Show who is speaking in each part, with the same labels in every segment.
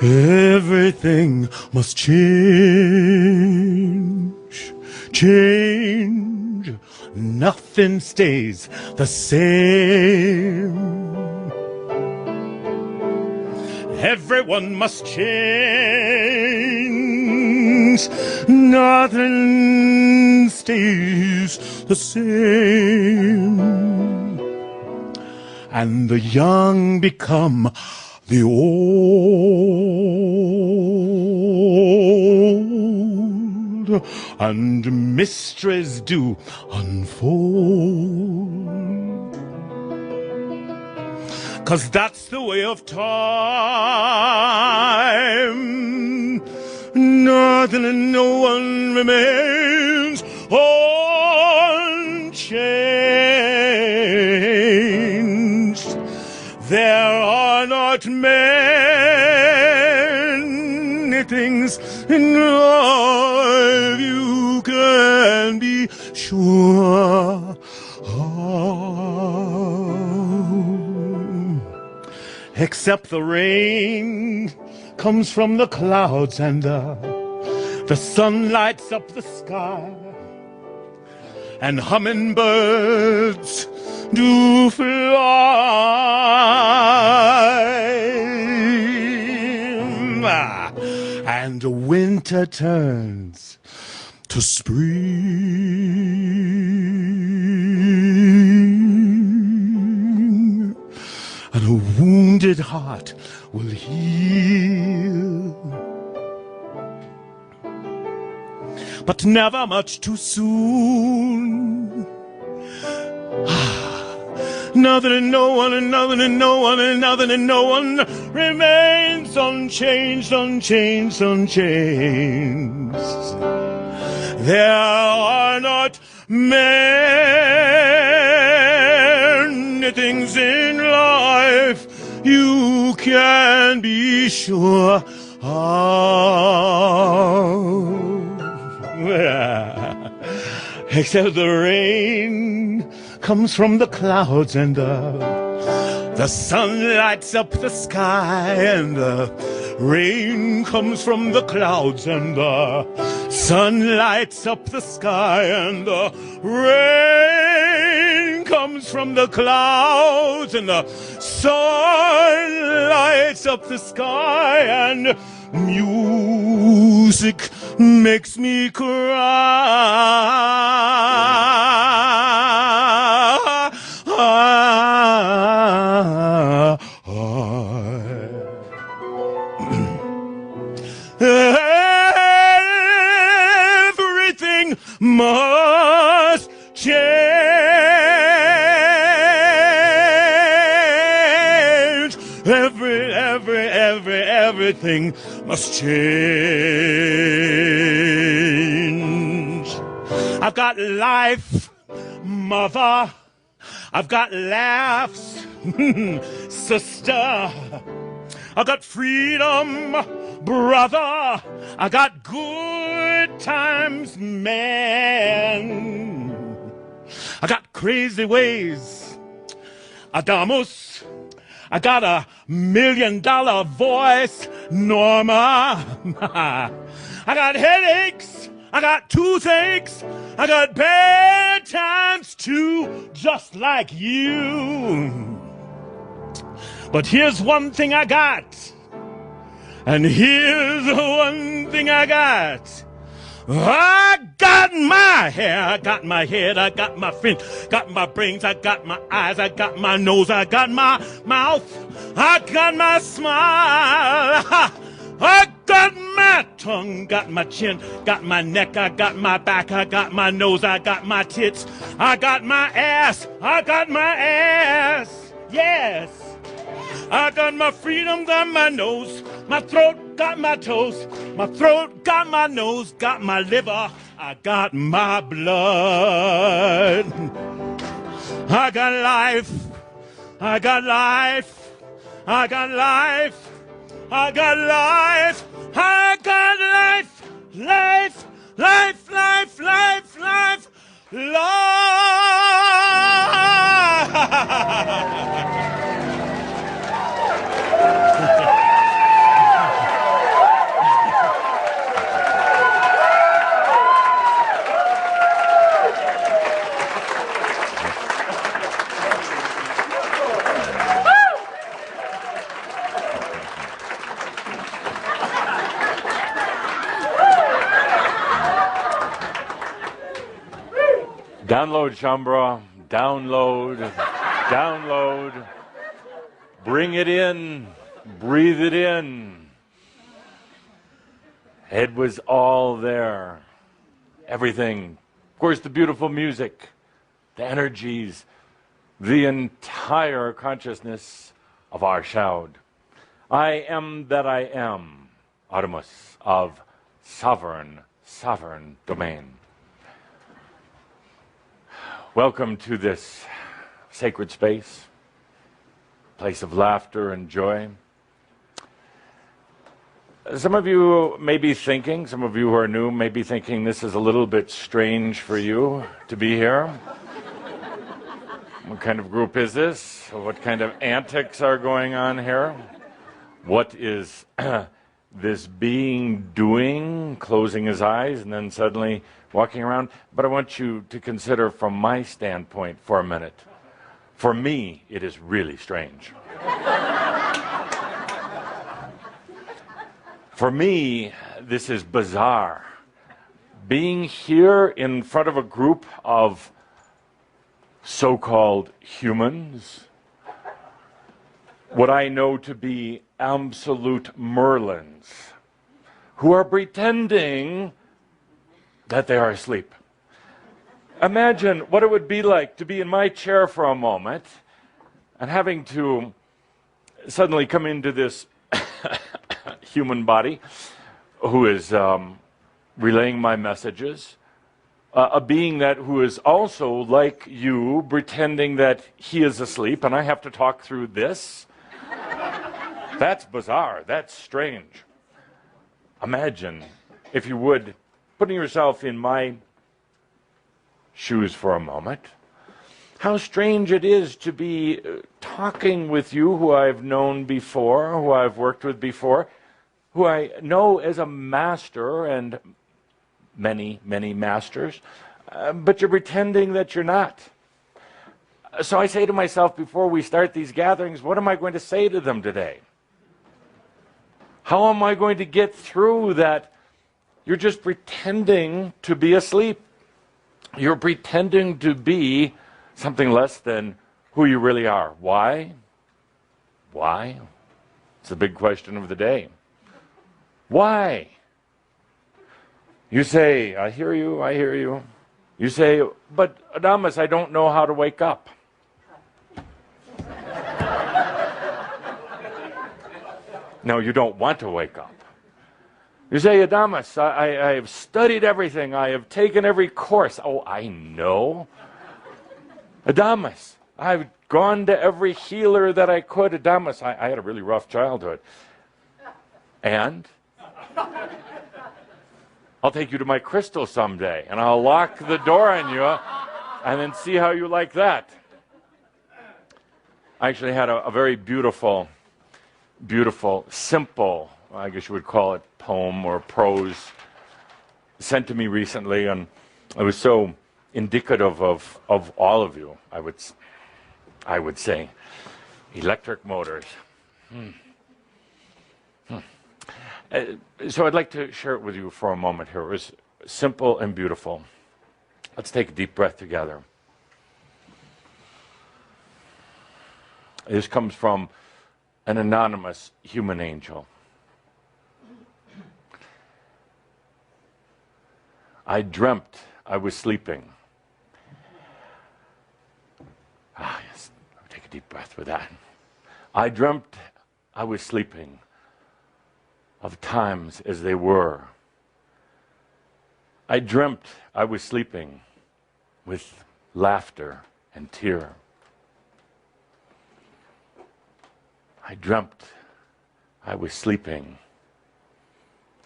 Speaker 1: Everything must change, change. Nothing stays the same. Everyone must change. Nothing stays the same. And the young become the old, and mysteries do unfold. 'Cause that's the way of time. Nothing and no one remains unchanged. There are not many things in life you can be sure of, except the rain comes from the clouds and the sun lights up the sky, and hummingbirds do fly, and winter turns to spring, and a wounded heart will heal, but never much too soon. Nothing and no one, and nothing and no one, and nothing and no one remains unchanged, unchanged, unchanged. There are not many things in life you can be sure of, except the rain comes from the clouds, and the sun lights up the sky, and the rain comes from the clouds, and the sun lights up the sky, and the rain comes from the clouds, and the sun lights up the sky, and music makes me cry. Everything must change. Everything must change. I've got life, mother. I've got laughs, sister. I got freedom, brother. I got good times, man. I got crazy ways, Adamus. I got $1 million voice, Norma. I got headaches. I got toothaches. I got bad times too, just like you. But here's one thing I got. And here's one thing I got. I got my hair, I got my head, I got my feet, got my brains, I got my eyes, I got my nose, I got my mouth, I got my smile, I got my tongue, got my chin, got my neck, I got my back, I got my nose, I got my tits, I got my ass, I got my ass, yes. I got my freedom, got my nose, my throat, got my toes, my throat, got my nose, got my liver, I got my blood. I got life, I got life, I got life, I got life, I got life, life, life, life, life, life, life.
Speaker 2: Download, Shambra. Download. Download. Bring it in. Breathe it in. It was all there. Everything. Of course, the beautiful music, the energies, the entire consciousness of our Shroud. I am that I am, Artemis of sovereign domain. Welcome to this sacred space, place of laughter and joy. Some of you may be thinking, some of you who are new may be thinking this is a little bit strange for you to be here. What kind of group is this? What kind of antics are going on here? What is this being doing, closing his eyes and then suddenly walking around? But I want you to consider from my standpoint for a minute. For me, it is really strange. For me, this is bizarre. Being here in front of a group of so-called humans, what I know to be absolute Merlins, who are pretending that they are asleep. Imagine what it would be like to be in my chair for a moment and having to suddenly come into this human body who is relaying my messages, a being who is also like you, pretending that he is asleep, and I have to talk through this. That's bizarre. That's strange. Imagine, if you would, putting yourself in my shoes for a moment, how strange it is to be talking with you who I've known before, who I've worked with before, who I know as a master and many, many masters, but you're pretending that you're not. So I say to myself before we start these gatherings, what am I going to say to them today? How am I going to get through that you're just pretending to be asleep? You're pretending to be something less than who you really are. Why? Why? It's the big question of the day. Why? You say, I hear you, I hear you. You say, but Adamus, I don't know how to wake up. No, you don't want to wake up. You say, Adamus, I have studied everything. I have taken every course. Oh, I know. Adamus, I've gone to every healer that I could. Adamus, I had a really rough childhood. And I'll take you to my crystal someday, and I'll lock the door on you, and then see how you like that. I actually had a very beautiful, simple, I guess you would call it poem or prose, sent to me recently, and it was so indicative of all of you, I would say. Electric motors. So I'd like to share it with you for a moment here. It was simple and beautiful. Let's take a deep breath together. This comes from an anonymous human angel. I dreamt I was sleeping. Yes, take a deep breath with that. I dreamt I was sleeping, of times as they were. I dreamt I was sleeping with laughter and tear. I dreamt I was sleeping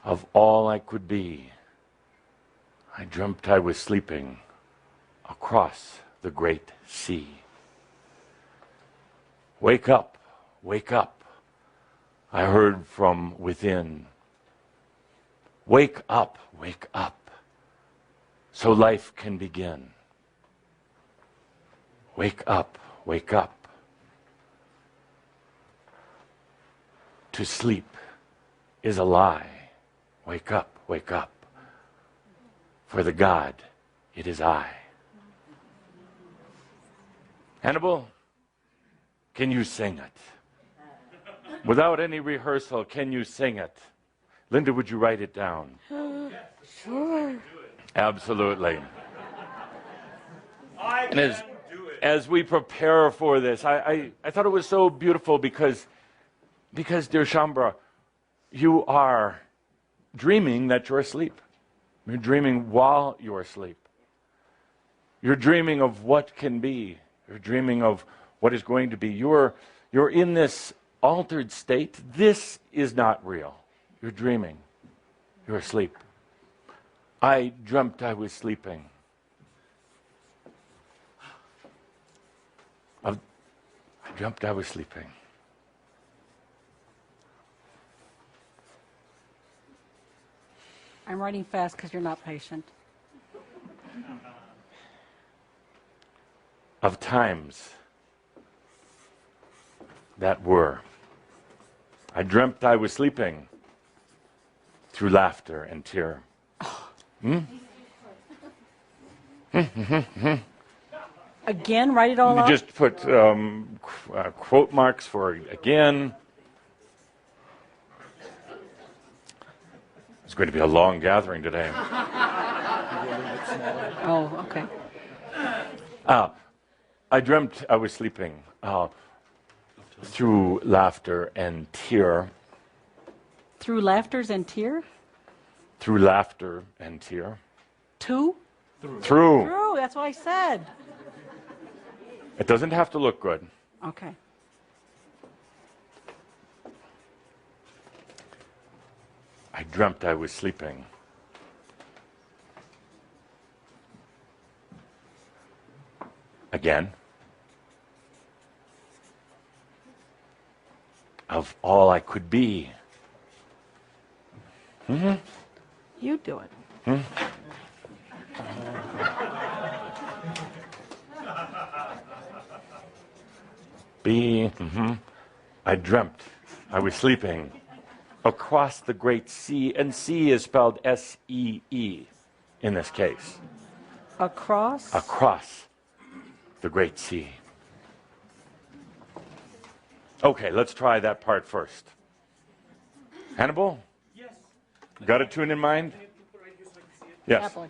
Speaker 2: of all I could be. I dreamt I was sleeping across the great sea. Wake up, wake up. I heard from within. Wake up, so life can begin. Wake up, wake up. To sleep is a lie. Wake up, for the God, it is I. Hannibal, can you sing it? Without any rehearsal, can you sing it? Linda, would you write it down?
Speaker 3: Sure.
Speaker 2: Absolutely. And as we prepare for this, I thought it was so beautiful because dear Shambra, you are dreaming that you're asleep. You're dreaming while you're asleep. You're dreaming of what can be. You're dreaming of what is going to be. You're in this altered state. This is not real. You're dreaming. You're asleep. I dreamt I was sleeping. I dreamt I was sleeping.
Speaker 3: I'm writing fast because you're not patient.
Speaker 2: Of times that were. I dreamt I was sleeping through laughter and tear.
Speaker 3: Again, write it all
Speaker 2: You
Speaker 3: out.
Speaker 2: just put quote marks for again. It's going to be a long gathering today.
Speaker 3: Oh, okay.
Speaker 2: I dreamt I was sleeping through laughter and tear.
Speaker 3: Through laughters and tear?
Speaker 2: Through laughter and tear.
Speaker 3: Two?
Speaker 2: Through.
Speaker 3: True, that's what I said.
Speaker 2: It doesn't have to look good.
Speaker 3: Okay.
Speaker 2: I dreamt I was sleeping. Again. Of all I could be.
Speaker 3: You do it.
Speaker 2: I dreamt I was sleeping across the great sea, and sea is spelled S-E-E in this case.
Speaker 3: Across?
Speaker 2: Across the great sea. Okay, let's try that part first. Hannibal?
Speaker 1: Yes.
Speaker 2: Got a tune in mind? Yes.
Speaker 3: Happily.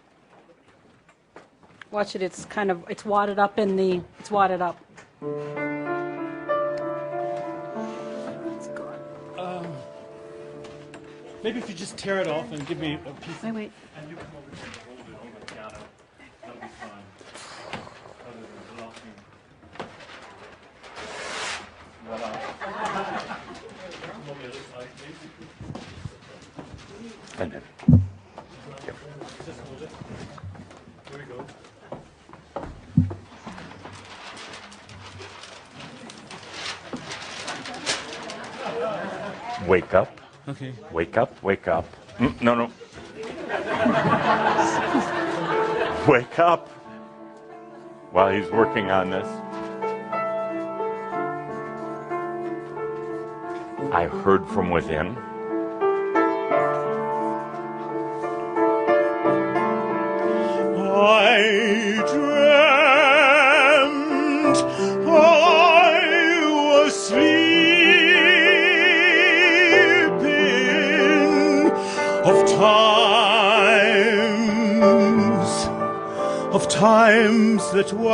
Speaker 3: Watch it, it's wadded up it's wadded up. It's gone.
Speaker 1: Maybe if you just tear it off and give me a piece.
Speaker 3: Wait.
Speaker 1: And you come over and hold it on the piano. That'll be fine. Other than blocking. Voila. Come on the other side, please.
Speaker 2: And then.
Speaker 1: Just hold it. Here we go.
Speaker 2: Wake up.
Speaker 1: Okay.
Speaker 2: Wake up, wake up. No. Wake up while he's working on this. I heard from within.
Speaker 1: I dreamt I was sleeping of times that were.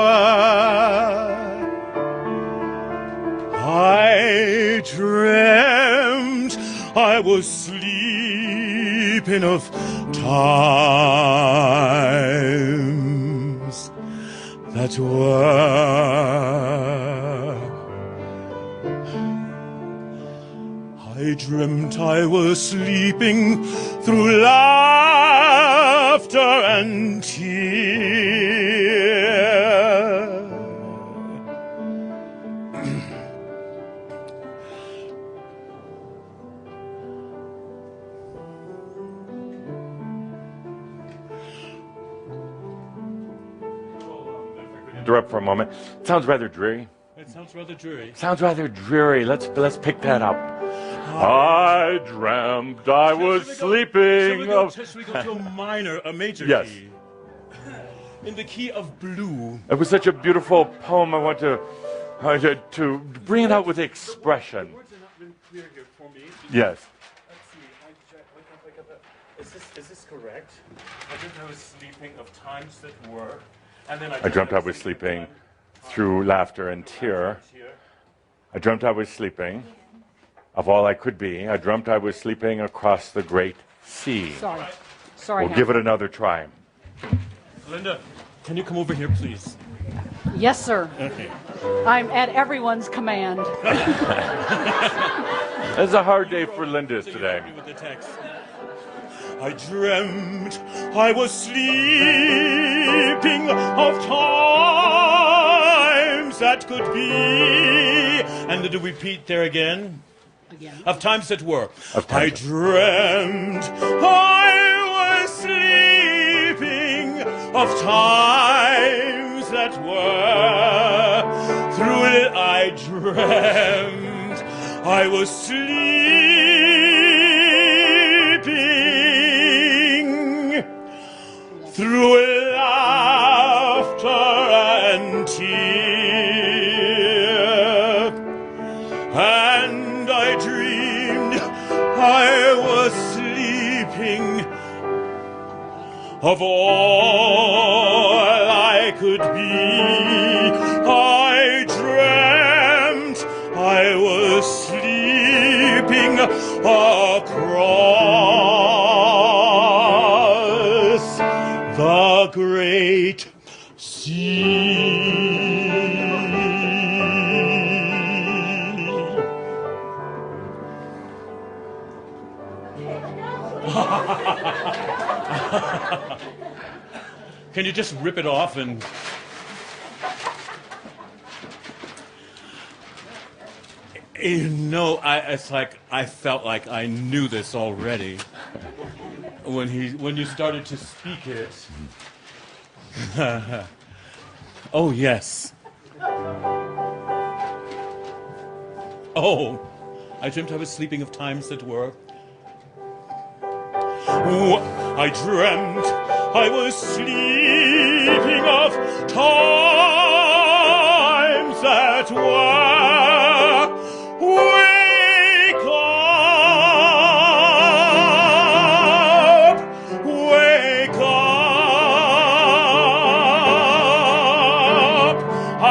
Speaker 1: I dreamt I was sleeping of times that were. I dreamt I was sleeping through laughter and tear.
Speaker 2: Interrupt for a moment. It sounds rather dreary.
Speaker 1: It sounds rather dreary.
Speaker 2: Sounds rather dreary. Let's pick that up. I dreamt I was sleeping of.
Speaker 1: Should we go to a major
Speaker 2: Yes.
Speaker 1: key? in the key of blue.
Speaker 2: It was such a beautiful poem. I want to bring it out with expression.
Speaker 1: The words are not been clear here for me.
Speaker 2: Yes.
Speaker 1: Let's see. Wake up. Is this correct? I dreamt I was sleeping of times that were, and then
Speaker 2: I dreamt I was sleeping through laughter and tear. I dreamt I was sleeping of all I could be. I dreamt I was sleeping across the great sea.
Speaker 3: Sorry.
Speaker 2: We'll give it another try.
Speaker 1: Linda, can you come over here, please?
Speaker 3: Yes, sir.
Speaker 1: Okay.
Speaker 3: I'm at everyone's command.
Speaker 2: It's a hard day for Linda
Speaker 1: So you
Speaker 2: today.
Speaker 1: help me with the text. I dreamt I was sleeping of times that could be. And did we repeat there again? Of times that were. I dreamt I was sleeping of times that were. Through it I dreamt I was sleeping through laughter and tear. And I dreamed I was sleeping of all I could be. I dreamt I was sleeping across the great sea. Can you just rip it off and... You know, it's like I felt like I knew this already when you started to speak it. Oh yes. Oh, I dreamt I was sleeping of times that were. I dreamt I was sleeping of times that were. Wake up, wake up. I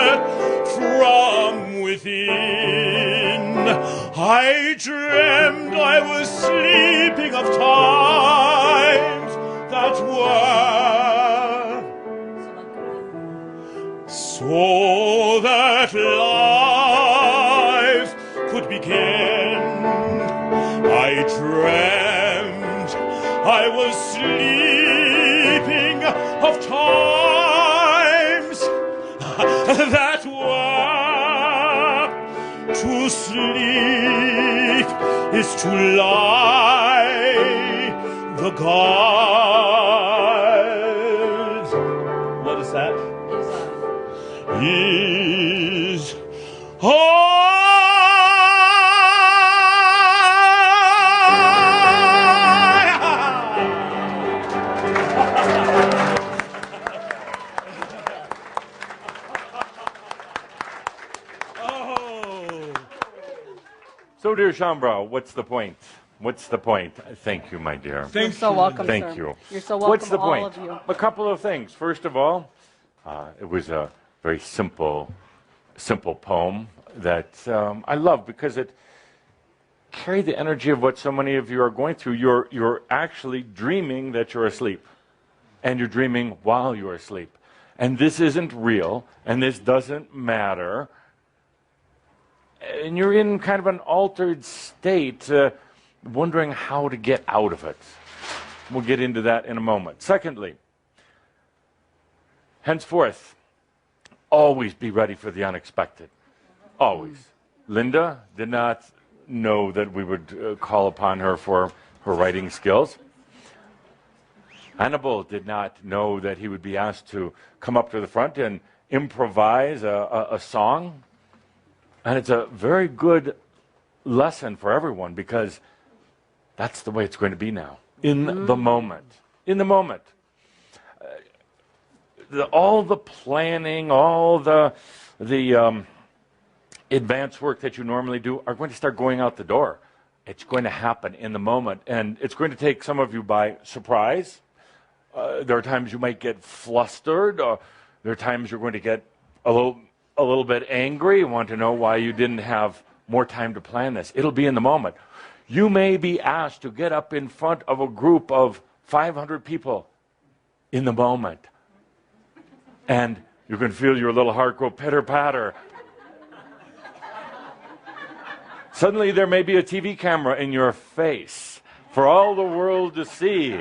Speaker 1: heard from within. I dreamt I was sleeping of times that were, so that life could begin. I dreamt I was sleeping of times that were. To sleep is to lie the gods. What is that? Is
Speaker 2: So, dear Shambra, what's the point? What's the point? Thank you, my dear.
Speaker 3: You're so welcome,
Speaker 2: Thank
Speaker 3: sir.
Speaker 2: you.
Speaker 3: You're so welcome,
Speaker 2: What's the
Speaker 3: all
Speaker 2: point?
Speaker 3: of you.
Speaker 2: A couple of things. First of all, it was a very simple poem that I love because it carried the energy of what so many of you are going through. You're actually dreaming that you're asleep, and you're dreaming while you're asleep. And this isn't real, and this doesn't matter. And you're in kind of an altered state, wondering how to get out of it. We'll get into that in a moment. Secondly, henceforth, always be ready for the unexpected. Always. Linda did not know that we would call upon her for her writing skills. Hannibal did not know that he would be asked to come up to the front and improvise a song. And it's a very good lesson for everyone because That's the way it's going to be now. In the moment. In the moment. All the planning, all the advanced work that you normally do are going to start going out the door. It's going to happen in the moment, and it's going to take some of you by surprise. There are times you might get flustered, or there are times you're going to get a little bit angry, want to know why you didn't have more time to plan this. It'll be in the moment. You may be asked to get up in front of a group of 500 people in the moment. And you can feel your little heart go pitter-patter. Suddenly there may be a TV camera in your face for all the world to see,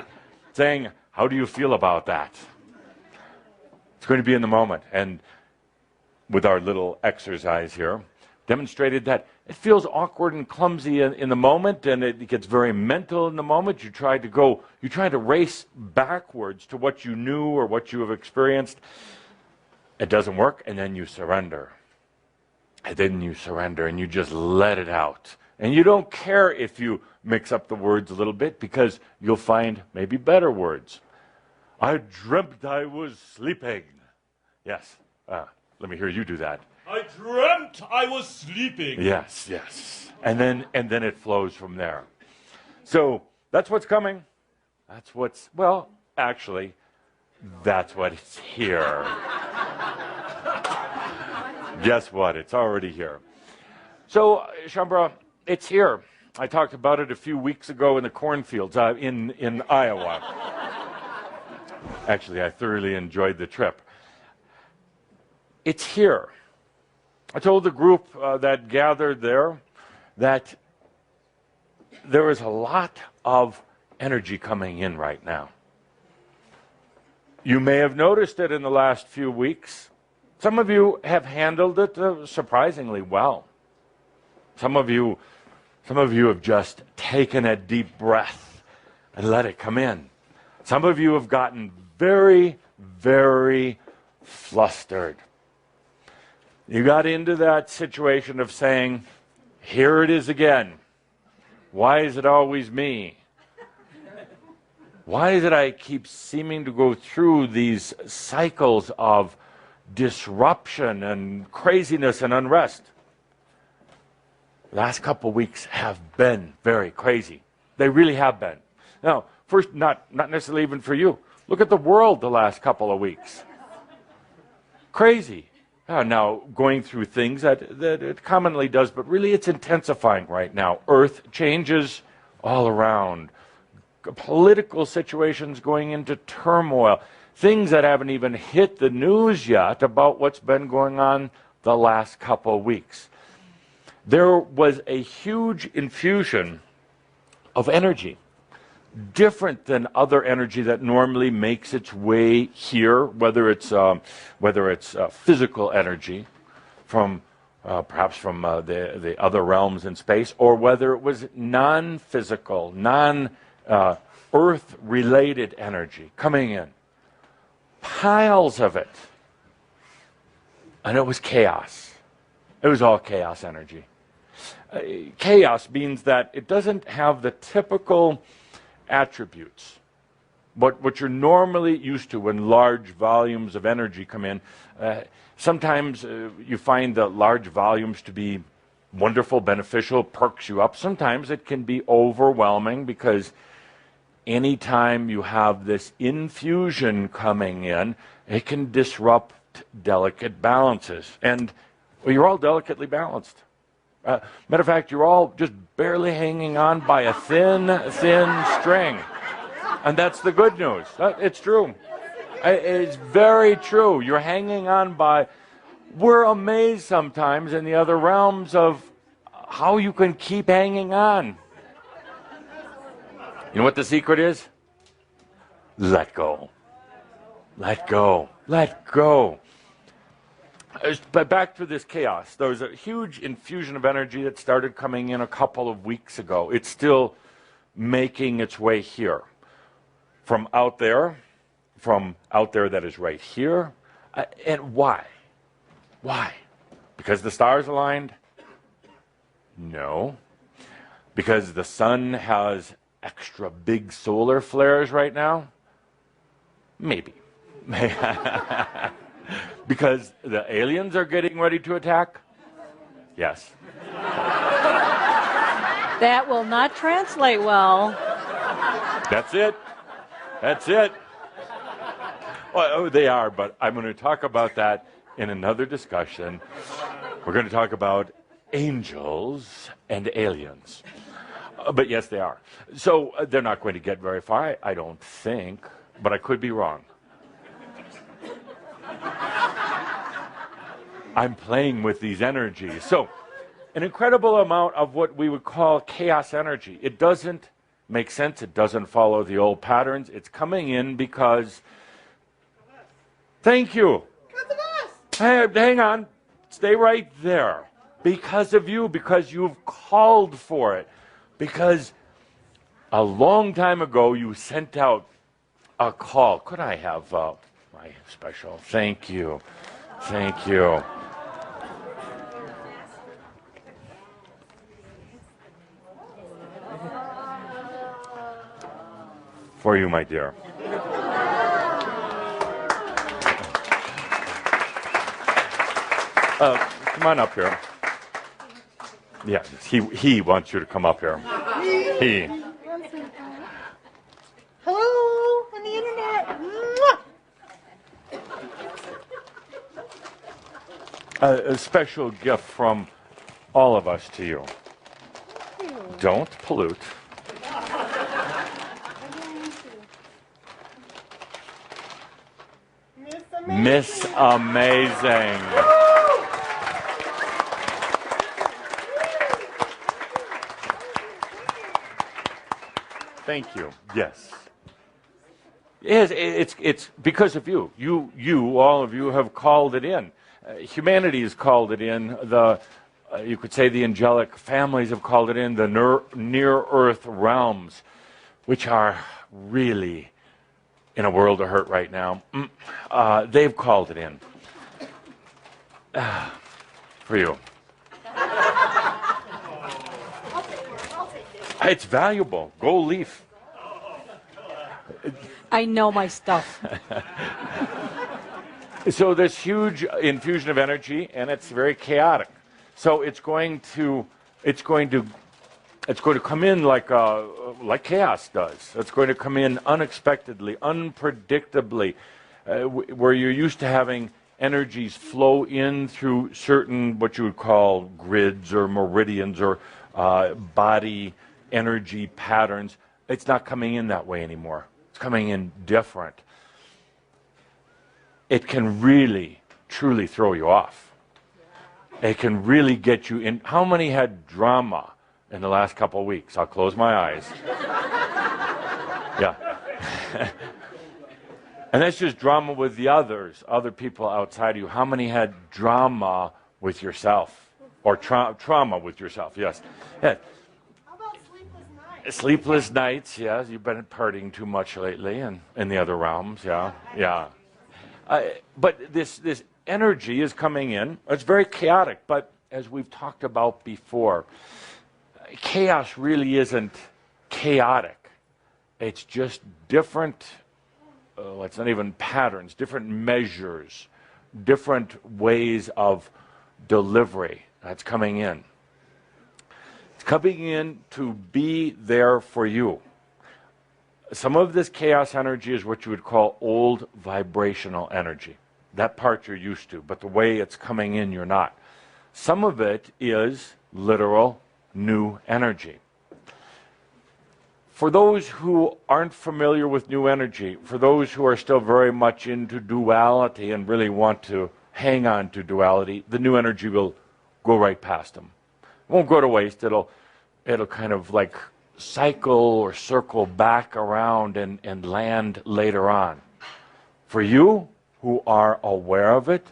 Speaker 2: saying, how do you feel about that? It's going to be in the moment. And with our little exercise here, demonstrated that it feels awkward and clumsy in the moment, and it gets very mental in the moment. You try to race backwards to what you knew or what you have experienced. It doesn't work, and then you surrender. And then you surrender, and you just let it out. And you don't care if you mix up the words a little bit, because you'll find maybe better words. I dreamt I was sleeping. Yes. Let me hear you do that.
Speaker 1: I dreamt I was sleeping.
Speaker 2: Yes, yes. And then it flows from there. So that's what's coming. That's what's, well, actually, that's what's here. Guess what? It's already here. So, Shambra, it's here. I talked about it a few weeks ago in the cornfields in Iowa. Actually, I thoroughly enjoyed the trip. It's here. I told the group that gathered there that there is a lot of energy coming in right now. You may have noticed it in the last few weeks. Some of you have handled it surprisingly well. Some of you have just taken a deep breath and let it come in. Some of you have gotten very, very flustered. You got into that situation of saying, here it is again. Why is it always me? Why is it I keep seeming to go through these cycles of disruption and craziness and unrest? The last couple of weeks have been very crazy. They really have been. Now, first, not necessarily even for you. Look at the world the last couple of weeks. Crazy. Now, going through things that it commonly does, but really it's intensifying right now. Earth changes all around. Political situations going into turmoil. Things that haven't even hit the news yet about what's been going on the last couple of weeks. There was a huge infusion of energy. Different than other energy that normally makes its way here, whether it's physical energy from perhaps from the other realms in space, or whether it was non-physical, non-earth-related energy coming in. Piles of it. And it was chaos. It was all chaos energy. Chaos means that it doesn't have the typical attributes. What you're normally used to when large volumes of energy come in. Sometimes you find the large volumes to be wonderful, beneficial, perks you up. Sometimes it can be overwhelming, because anytime you have this infusion coming in, it can disrupt delicate balances. And well, you're all delicately balanced. Matter of fact, you're all just barely hanging on by a thin string. And that's the good news. It's true. It's very true. You're hanging on by... We're amazed sometimes in the other realms of how you can keep hanging on. You know what the secret is? Let go. Let go. Let go. But back to this chaos. There was a huge infusion of energy that started coming in a couple of weeks ago. It's still making its way here. From out there that is right here. And why? Why? Because the stars aligned? No. Because the sun has extra big solar flares right now? Maybe. Because the aliens are getting ready to attack? Yes.
Speaker 3: That will not translate well.
Speaker 2: That's it. That's it. Well, they are, but I'm going to talk about that in another discussion. We're going to talk about angels and aliens. But yes, they are. So they're not going to get very far, I don't think, but I could be wrong. I'm playing with these energies. So an incredible amount of what we would call chaos energy. It doesn't make sense. It doesn't follow the old patterns. It's coming in because... Thank you. Hey, hang on. Stay right there. Because of you, because you've called for it. Because a long time ago you sent out a call. Could I have my special? Thank you. Thank you. For you, my dear. Come on up here. Yeah, he wants you to come up here. He.
Speaker 4: Hello on the internet.
Speaker 2: A special gift from all of us to you. Don't pollute. Miss Amazing. Thank you. Yes. It's because of you. You, all of you, have called it in. Humanity has called it in. You could say the angelic families have called it in. The near-earth realms, which are really in a world of hurt right now, they've called it in for you. It's valuable. Gold leaf.
Speaker 3: I know my stuff.
Speaker 2: So this huge infusion of energy, and it's very chaotic. So it's going to come in like chaos does. It's going to come in unexpectedly, unpredictably, where you're used to having energies flow in through certain what you would call grids or meridians or body energy patterns. It's not coming in that way anymore. It's coming in different. It can really, truly throw you off. It can really get you in. How many had drama in the last couple of weeks? I'll close my eyes. Yeah. And that's just drama with the others, other people outside of you. How many had drama with yourself? Or trauma with yourself, yes. Yeah.
Speaker 4: How about sleepless nights?
Speaker 2: Sleepless nights, yes. You've been partying too much lately and in the other realms, yeah. Yeah. But this energy is coming in. It's very chaotic, but as we've talked about before, chaos really isn't chaotic. It's just different, it's not even patterns, different measures, different ways of delivery that's coming in. It's coming in to be there for you. Some of this chaos energy is what you would call old vibrational energy. That part you're used to, but the way it's coming in, you're not. Some of it is literal new energy. For those who aren't familiar with new energy, for those who are still very much into duality and really want to hang on to duality, the new energy will go right past them. It won't go to waste. It'll kind of like cycle or circle back around and land later on. For you who are aware of it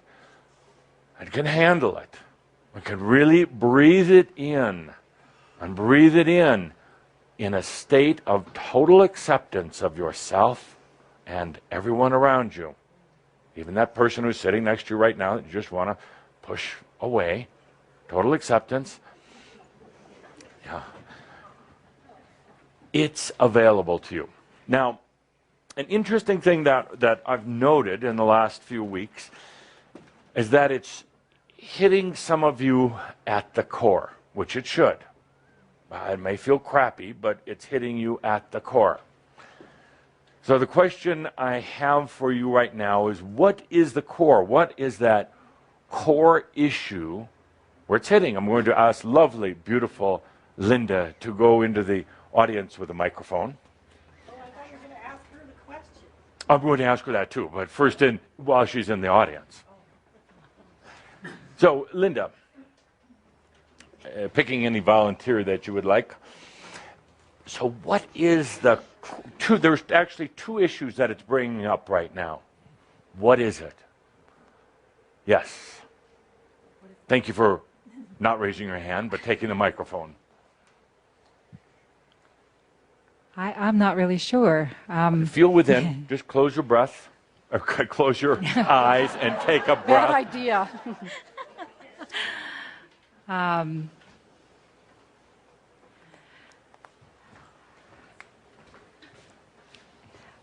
Speaker 2: and can handle it, and can really breathe it in and breathe it in a state of total acceptance of yourself and everyone around you, even that person who's sitting next to you right now that you just want to push away, total acceptance. Yeah. it's available to you. Now, an interesting thing that I've noted in the last few weeks is that it's hitting some of you at the core, which it should. It may feel crappy, but it's hitting you at the core. So the question I have for you right now is, what is the core? What is that core issue where it's hitting? I'm going to ask lovely, beautiful Linda to go into the audience with a microphone.
Speaker 4: Oh, I thought you were going to ask her the question.
Speaker 2: I'm going to ask her that too, but first while she's in the audience. So, Linda, picking any volunteer that you would like. So what is there's actually two issues that it's bringing up right now. What is it? Yes. Thank you for not raising your hand, but taking the microphone.
Speaker 5: I'm not really sure.
Speaker 2: Feel within. Just close your breath, or close your eyes, and take a
Speaker 3: Bad
Speaker 2: breath.
Speaker 3: idea.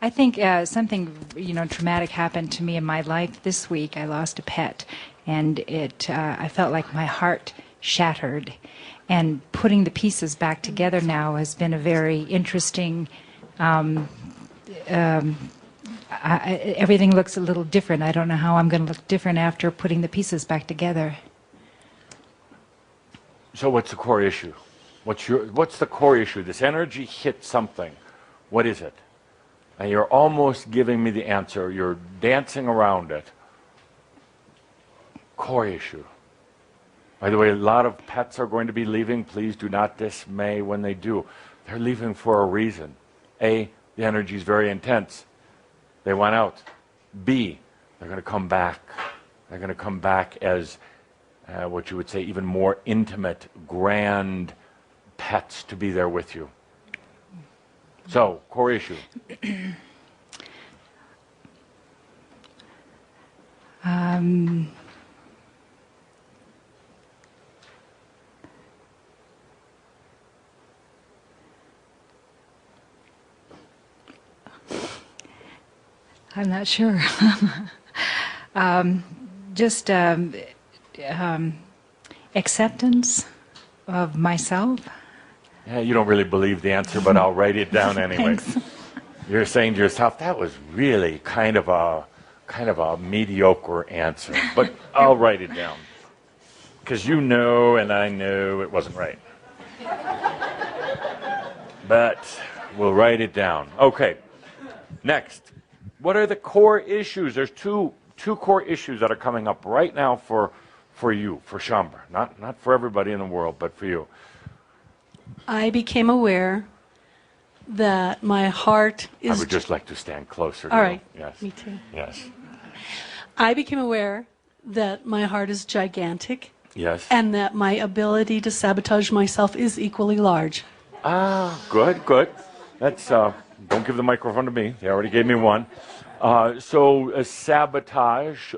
Speaker 5: I think something traumatic happened to me in my life this week. I lost a pet, and I felt like my heart shattered. And putting the pieces back together now has been a very interesting. Everything looks a little different. I don't know how I'm going to look different after putting the pieces back together.
Speaker 2: So what's the core issue? What's the core issue? This energy hit something. What is it? And you're almost giving me the answer. You're dancing around it. Core issue. By the way, a lot of pets are going to be leaving. Please do not dismay when they do. They're leaving for a reason. A, the energy is very intense. They want out. B, they're going to come back. They're going to come back as what you would say even more intimate, grand pets to be there with you. So, core issue.
Speaker 5: I'm not sure. Just acceptance of myself.
Speaker 2: Yeah, you don't really believe the answer, but I'll write it down anyway.
Speaker 5: Thanks.
Speaker 2: You're saying to yourself, that was really kind of a mediocre answer, but I'll write it down. Because you know and I know it wasn't right. But we'll write it down. Okay, next. What are the core issues? There's two core issues that are coming up right now for you, for Chambre. Not for everybody in the world, but for you.
Speaker 6: I became aware that my heart
Speaker 2: I
Speaker 6: is...
Speaker 2: would just like to stand closer to
Speaker 6: All
Speaker 2: you.
Speaker 6: right.
Speaker 2: Yes.
Speaker 6: Me too.
Speaker 2: Yes.
Speaker 6: I became aware that my heart is gigantic
Speaker 2: Yes.
Speaker 6: and that my ability to sabotage myself is equally large.
Speaker 2: Ah, good. That's don't give the microphone to me. They already gave me one. So sabotage.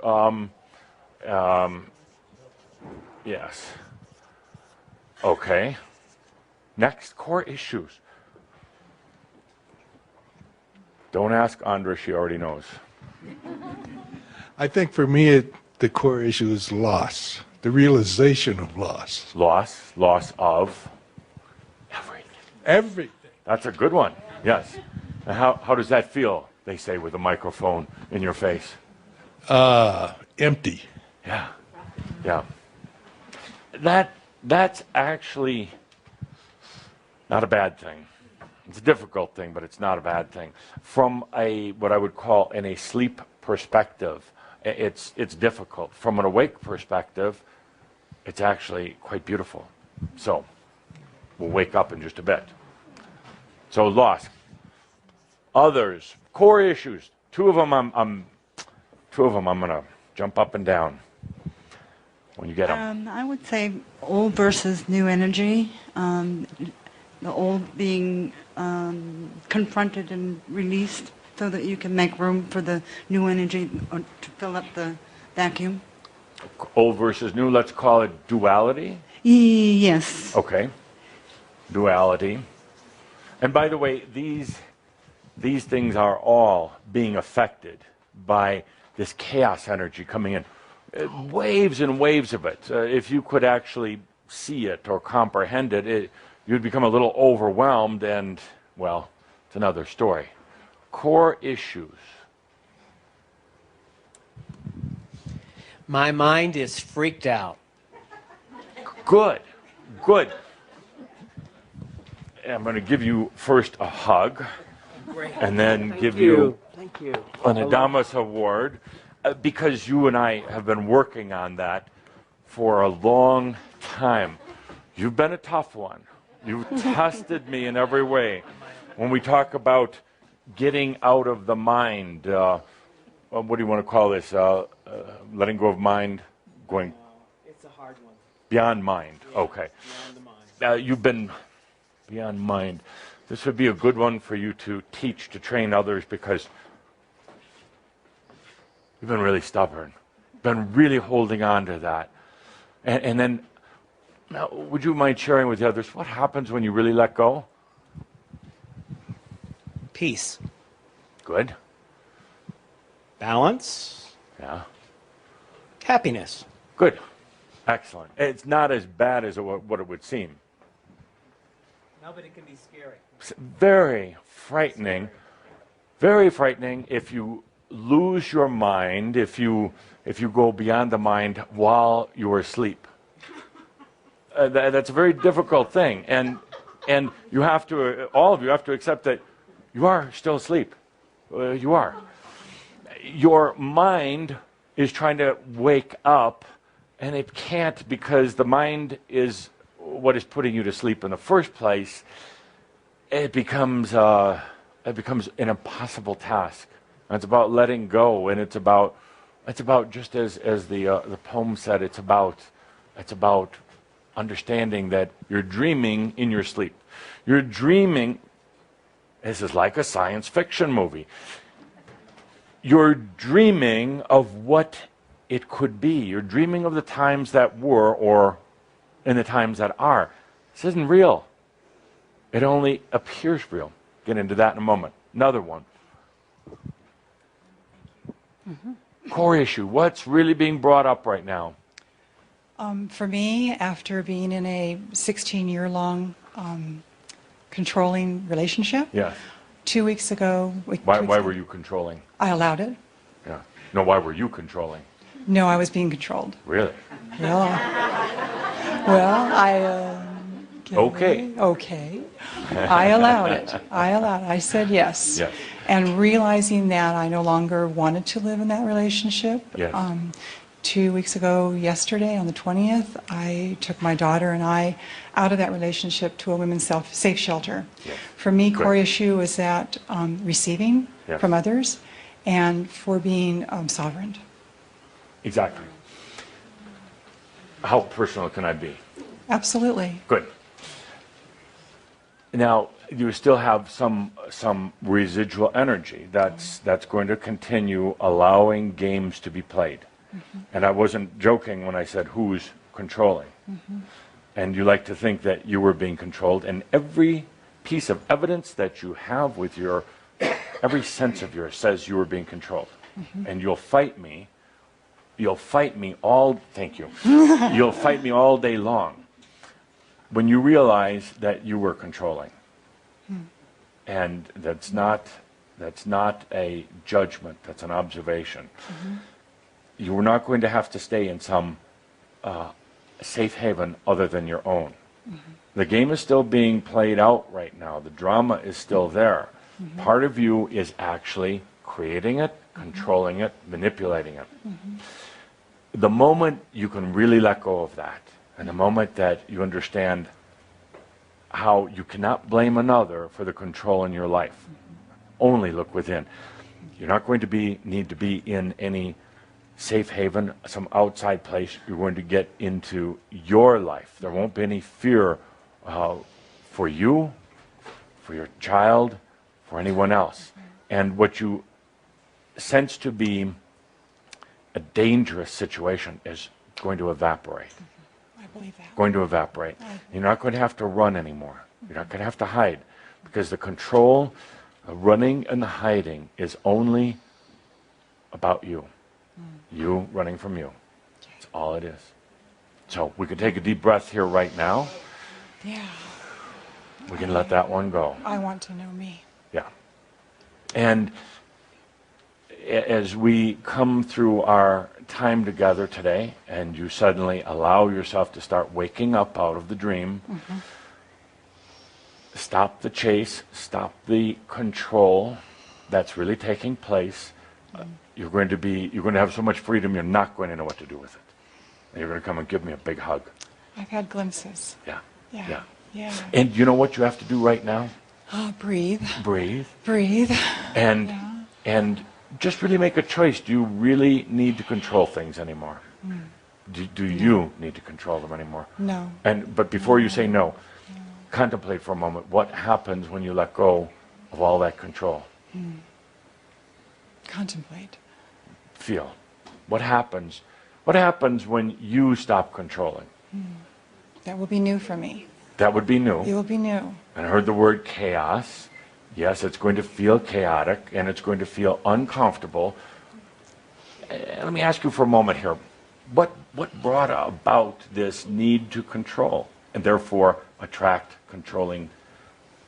Speaker 2: Yes. Okay. Next, core issues. Don't ask Andra, she already knows.
Speaker 7: I think for me, the core issue is loss, the realization of loss.
Speaker 2: Loss of everything.
Speaker 7: Everything.
Speaker 2: That's a good one, yes. And how does that feel, they say, with a microphone in your face?
Speaker 7: Empty.
Speaker 2: Yeah. That's actually not a bad thing. It's a difficult thing, but it's not a bad thing. From what I would call in a sleep perspective, it's difficult. From an awake perspective, it's actually quite beautiful. So we'll wake up in just a bit. So loss. Others, core issues. Two of them I'm going to jump up and down when you get them.
Speaker 8: I would say old versus new energy. The old being confronted and released so that you can make room for the new energy to fill up the vacuum.
Speaker 2: Old versus new, let's call it duality.
Speaker 8: Yes.
Speaker 2: Okay. Duality. And by the way, these things are all being affected by this chaos energy coming in. Waves and waves of it. If you could actually see it or comprehend it, you'd become a little overwhelmed, and, well, it's another story. Core issues.
Speaker 9: My mind is freaked out.
Speaker 2: Good, good. I'm going to give you first a hug, and then give you
Speaker 9: Thank you.
Speaker 2: an Adamus Award, because you and I have been working on that for a long time. You've been a tough one. You've tested me in every way. When we talk about getting out of the mind, what do you want to call this? Letting go of mind, going
Speaker 9: It's a hard one.
Speaker 2: beyond mind. Okay.
Speaker 9: Beyond the mind.
Speaker 2: You've been beyond mind. This would be a good one for you to teach, to train others, because you've been really stubborn, been really holding on to that. And then, now, would you mind sharing with the others what happens when you really let go?
Speaker 9: Peace.
Speaker 2: Good.
Speaker 9: Balance.
Speaker 2: Yeah.
Speaker 9: Happiness.
Speaker 2: Good. Excellent. It's not as bad as what it would seem.
Speaker 9: No, but it can be scary.
Speaker 2: It's very frightening. Very frightening if you lose your mind, if you go beyond the mind while you are asleep. That's a very difficult thing, and you have to, all of you have to accept that you are still asleep. You are. Your mind is trying to wake up, and it can't, because the mind is what is putting you to sleep in the first place. It becomes an impossible task. And it's about letting go, and it's about just as the poem said, it's about understanding that you're dreaming in your sleep. You're dreaming. This is like a science fiction movie. You're dreaming of what it could be. You're dreaming of the times that were, or in the times that are. This isn't real. It only appears real. Get into that in a moment. Another one. Core issue. What's really being brought up right now?
Speaker 8: For me, after being in a 16-year-long controlling relationship,
Speaker 2: Yes.
Speaker 8: 2 weeks ago...
Speaker 2: Why were you controlling?
Speaker 8: I allowed it.
Speaker 2: Yeah. No, why were you controlling?
Speaker 8: No, I was being controlled.
Speaker 2: Really?
Speaker 8: Yeah. Well,
Speaker 2: Okay.
Speaker 8: Okay. I allowed it. I said yes.
Speaker 2: Yes.
Speaker 8: And realizing that I no longer wanted to live in that relationship.
Speaker 2: Yes.
Speaker 8: 2 weeks ago, yesterday, on the 20th, I took my daughter and I out of that relationship to a women's safe shelter.
Speaker 2: Yes.
Speaker 8: For me,
Speaker 2: Good.
Speaker 8: core issue is that receiving
Speaker 2: Yes.
Speaker 8: from others, and for being sovereign.
Speaker 2: Exactly. How personal can I be?
Speaker 8: Absolutely.
Speaker 2: Good. Now, you still have some residual energy that's going to continue allowing games to be played. Mm-hmm. And I wasn't joking when I said who's controlling. Mm-hmm. And you like to think that you were being controlled, and every piece of evidence that you have with every sense of yours says you were being controlled. Mm-hmm. And you'll fight me all, thank you, you'll fight me all day long when you realize that you were controlling. And that's not a judgment, that's an observation. Mm-hmm. You were not going to have to stay in some safe haven other than your own. Mm-hmm. The game is still being played out right now. The drama is still there. Mm-hmm. Part of you is actually creating it, controlling it, manipulating it. Mm-hmm. The moment you can really let go of that, and the moment that you understand how you cannot blame another for the control in your life, only look within. You're not going to need to be in any safe haven, some outside place. You're going to get into your life. There won't be any fear for you, for your child, for anyone else. And what you sense to be a dangerous situation is going to evaporate.
Speaker 8: I believe that.
Speaker 2: Going to evaporate. You're not going to have to run anymore. You're not going to have to hide. Because the control, the running and the hiding is only about you. You running from you. That's all it is. So we can take a deep breath here right now.
Speaker 10: Yeah.
Speaker 2: We can let that one go.
Speaker 10: I want to know me.
Speaker 2: Yeah. And as we come through our time together today, and you suddenly allow yourself to start waking up out of the dream, stop the chase, stop the control that's really taking place. You're going to have so much freedom, you're not going to know what to do with it. And you're going to come and give me a big hug.
Speaker 10: I've had glimpses.
Speaker 2: Yeah.
Speaker 10: Yeah.
Speaker 2: Yeah.
Speaker 10: Yeah.
Speaker 2: And you know what you have to do right now?
Speaker 10: Breathe.
Speaker 2: Breathe.
Speaker 10: Breathe.
Speaker 2: And
Speaker 10: Yeah.
Speaker 2: and just really make a choice. Do you really need to control things anymore? Do you need to control them anymore?
Speaker 10: No.
Speaker 2: But before you say no, contemplate for a moment. What happens when you let go of all that control?
Speaker 10: Contemplate.
Speaker 2: Feel. What happens? What happens when you stop controlling?
Speaker 10: That will be new for me.
Speaker 2: That would be new.
Speaker 10: It will be new.
Speaker 2: And I heard the word chaos. Yes, it's going to feel chaotic and it's going to feel uncomfortable. Let me ask you for a moment here. What brought about this need to control and therefore attract controlling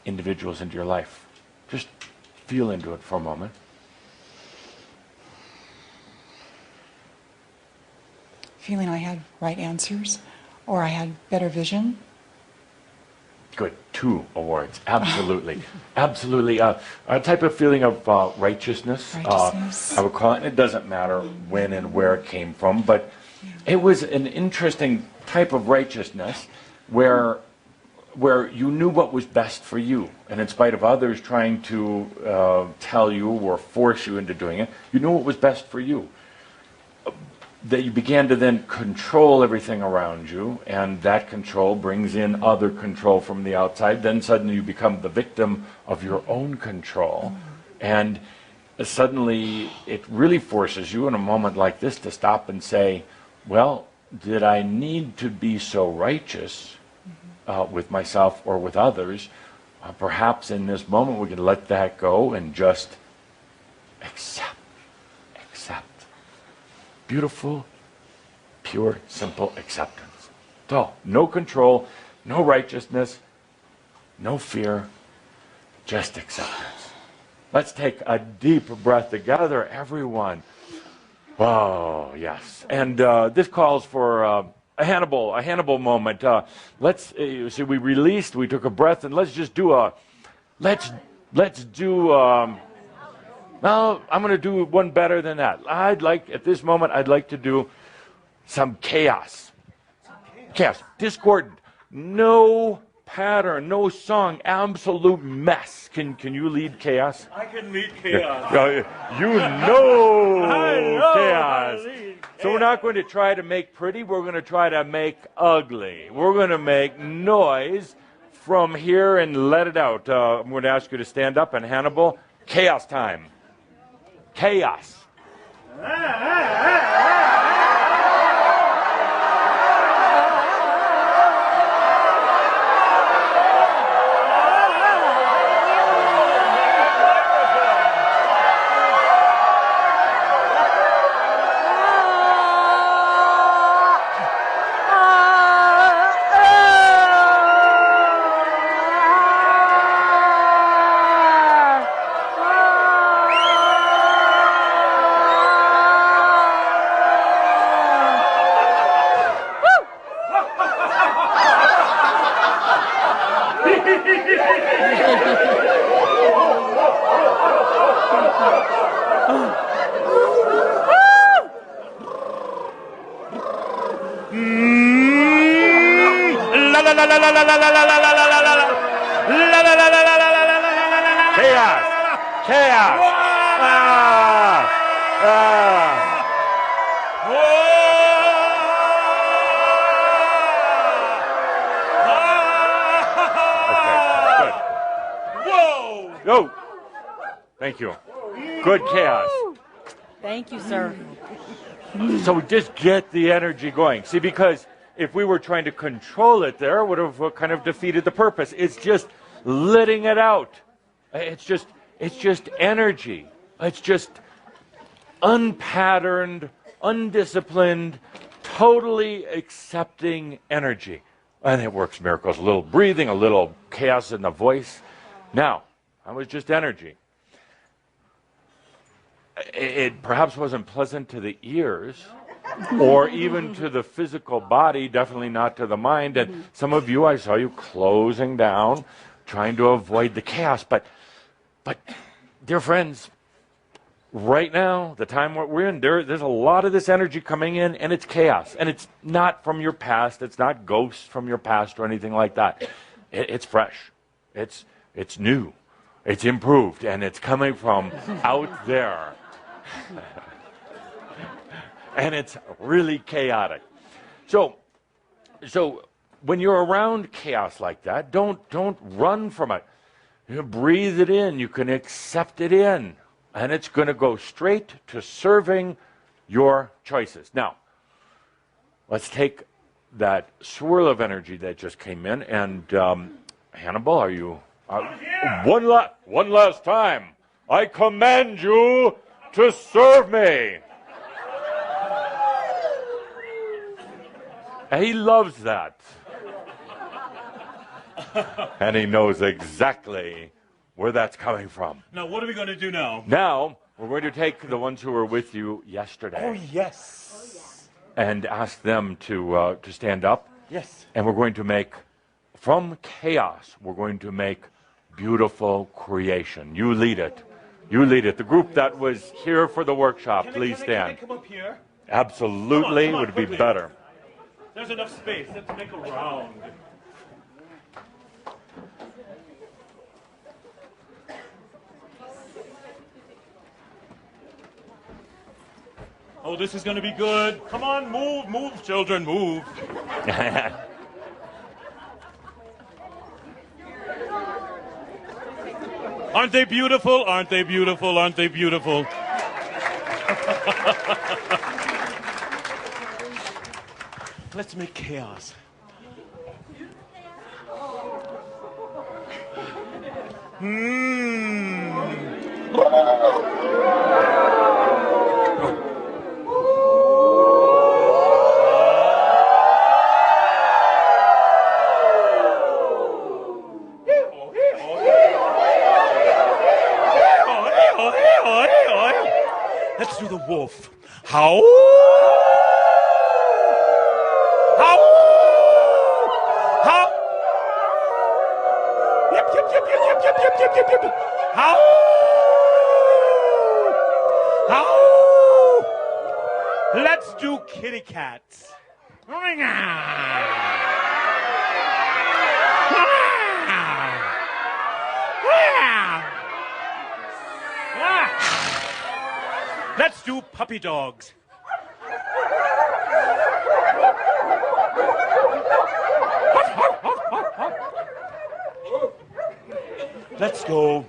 Speaker 2: individuals into your life? Just feel into it for a moment.
Speaker 10: Feeling I had right answers or I had better vision.
Speaker 2: Good. 2 awards. Absolutely. Absolutely. A type of feeling of righteousness.
Speaker 10: Righteousness.
Speaker 2: I would call it. It doesn't matter when and where it came from, but it was an interesting type of righteousness where you knew what was best for you. And in spite of others trying to tell you or force you into doing it, you knew what was best for you. That you began to then control everything around you, and that control brings in other control from the outside. Then suddenly you become the victim of your own control. And suddenly it really forces you in a moment like this to stop and say, well, did I need to be so righteous with myself or with others? Perhaps in this moment we can let that go and just accept. Beautiful, pure, simple acceptance. So, no control, no righteousness, no fear, just acceptance. Let's take a deep breath together, everyone. Oh, yes. And this calls for a Hannibal moment. Let's see. We took a breath, and let's just do a. Let's do. Well, I'm going to do one better than that. At this moment, I'd like to do some chaos. Chaos. Discordant. No pattern, no song, absolute mess. Can you lead chaos?
Speaker 1: I can lead chaos.
Speaker 2: You know
Speaker 1: I
Speaker 2: chaos.
Speaker 1: lead
Speaker 2: So we're not going to try to make pretty, we're going to try to make ugly. We're going to make noise from here and let it out. I'm going to ask you to stand up, and Hannibal, chaos time. Chaos. Chaos.
Speaker 1: Whoa!
Speaker 2: Oh, thank you. Good chaos.
Speaker 3: Thank you, sir.
Speaker 2: So just get the energy going. See, because if we were trying to control it there, it would have kind of defeated the purpose. It's just letting it out. It's just energy. It's just unpatterned, undisciplined, totally accepting energy. And it works miracles. A little breathing, a little chaos in the voice. Now, that was just energy. It perhaps wasn't pleasant to the ears or even to the physical body, definitely not to the mind. And some of you, I saw you closing down, trying to avoid the chaos. But dear friends, right now, the time we're in, there's a lot of this energy coming in, and it's chaos. And it's not from your past. It's not ghosts from your past or anything like that. It's fresh. It's new. It's improved, and it's coming from out there. And it's really chaotic. So when you're around chaos like that, don't run from it. You breathe it in. You can accept it in. And it's going to go straight to serving your choices. Now, let's take that swirl of energy that just came in. And Hannibal, are you... one last time, I command you to serve me. And he loves that. And he knows exactly where that's coming from.
Speaker 1: Now, what are we going to do now?
Speaker 2: Now, we're going to take the ones who were with you yesterday.
Speaker 9: Oh, yes.
Speaker 2: And ask them to stand up.
Speaker 9: Yes.
Speaker 2: And we're going to make, from chaos, we're going to make beautiful creation. You lead it. You lead it. The group that was here for the workshop, please stand.
Speaker 1: Can I come up here?
Speaker 2: Absolutely,
Speaker 1: Come on,
Speaker 2: would be
Speaker 1: quickly.
Speaker 2: better.
Speaker 1: There's enough space. Let's make a round. Oh, this is going to be good. Come on, move, children, move. Aren't they beautiful? Aren't they beautiful? Aren't they beautiful? Let's make chaos. Let's do the wolf. Howl! Howl! Howl! Yip, yip, yip, yip, yip, yip, yip, yip, yip, yip. Howl! Howl! Let's do kitty cats. Let's do puppy dogs. Let's go.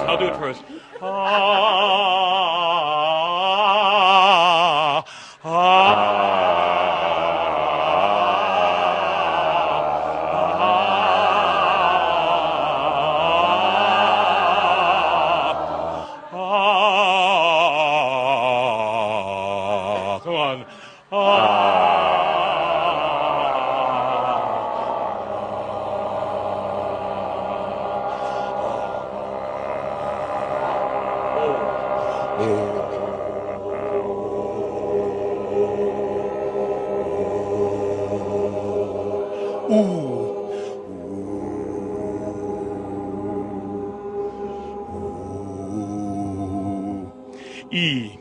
Speaker 1: I'll do it first. Come on. E.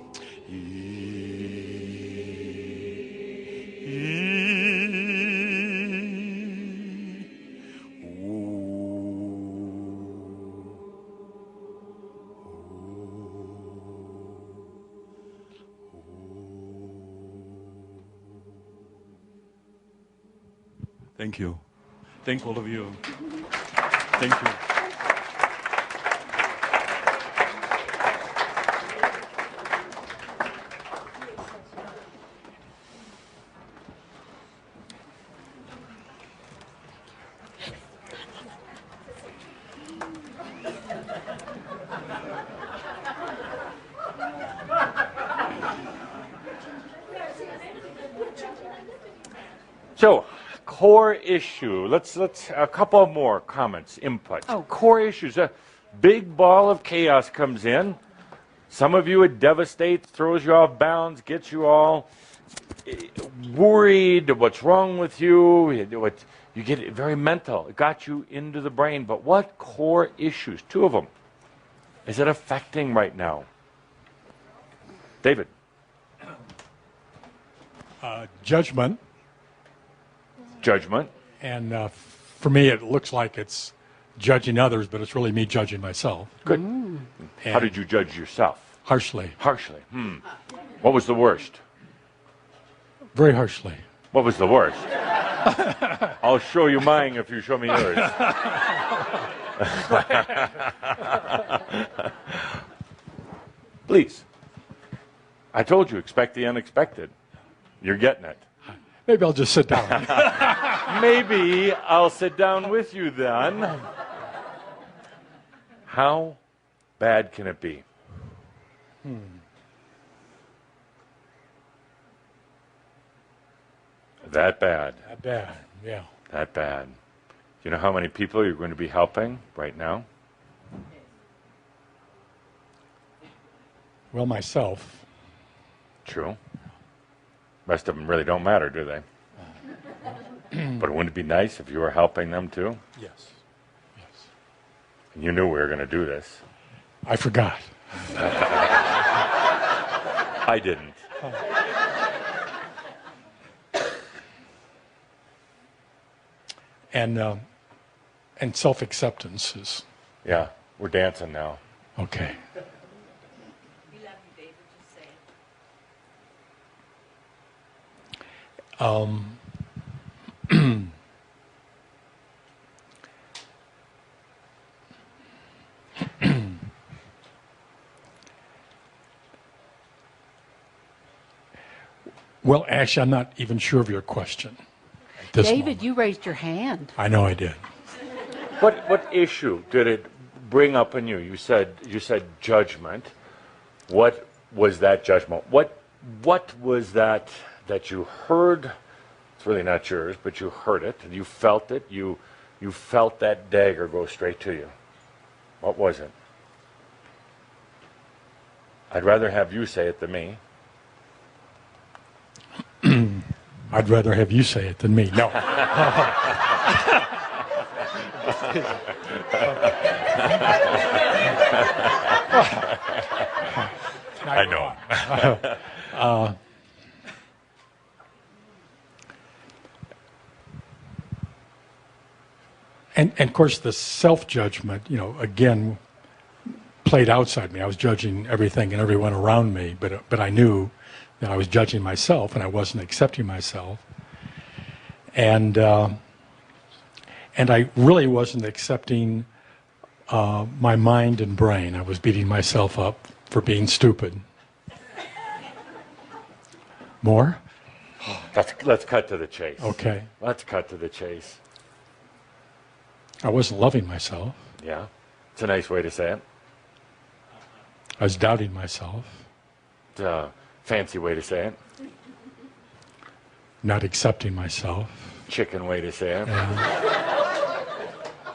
Speaker 1: Thank you. Thank all of you. Thank you.
Speaker 2: So, core issue. Let's a couple more comments, inputs.
Speaker 3: Oh.
Speaker 2: Core issues. A big ball of chaos comes in. Some of you it devastates, throws you off bounds, gets you all worried. What's wrong with you? You get very mental. It got you into the brain. But what core issues? Two of them. Is it affecting right now? David.
Speaker 11: Judgment.
Speaker 2: Judgment.
Speaker 11: And for me, it looks like it's judging others, but it's really me judging myself.
Speaker 2: Good. How did you judge yourself?
Speaker 11: Harshly.
Speaker 2: Harshly. What was the worst?
Speaker 11: Very harshly.
Speaker 2: What was the worst? I'll show you mine if you show me yours. Please. I told you, expect the unexpected. You're getting it.
Speaker 11: Maybe I'll just sit down.
Speaker 2: Maybe I'll sit down with you then. How bad can it be? That bad.
Speaker 11: That bad, yeah.
Speaker 2: That bad. Do you know how many people you're going to be helping right now?
Speaker 11: Well, myself.
Speaker 2: True. Rest of them really don't matter, do they? But wouldn't it be nice if you were helping them too?
Speaker 11: Yes. Yes.
Speaker 2: And you knew we were going to do this.
Speaker 11: I forgot.
Speaker 2: I didn't.
Speaker 11: And self-acceptance is
Speaker 2: Yeah, we're dancing now.
Speaker 11: okay.
Speaker 3: We love you, David. Just say it.
Speaker 11: Well, actually, I'm not even sure of your question. at this
Speaker 3: David,
Speaker 11: moment.
Speaker 3: you raised your hand.
Speaker 11: I know I did.
Speaker 2: What issue did it bring up in you? You said judgment. What was that judgment? What was that you heard? It's really not yours, but you heard it. You felt it. You felt that dagger go straight to you. What was it? I'd rather have you say it than me.
Speaker 11: I'd rather have you say it than me. No.
Speaker 2: I know.
Speaker 11: And of course, the self-judgment, again, played outside me. I was judging everything and everyone around me, but I knew that I was judging myself and I wasn't accepting myself. And I really wasn't accepting my mind and brain. I was beating myself up for being stupid. More?
Speaker 2: Let's cut to the chase.
Speaker 11: Okay.
Speaker 2: Let's cut to the chase.
Speaker 11: I wasn't loving myself.
Speaker 2: Yeah. It's a nice way to say it.
Speaker 11: I was doubting myself.
Speaker 2: It's a fancy way to say it.
Speaker 11: Not accepting myself.
Speaker 2: Chicken way to say it.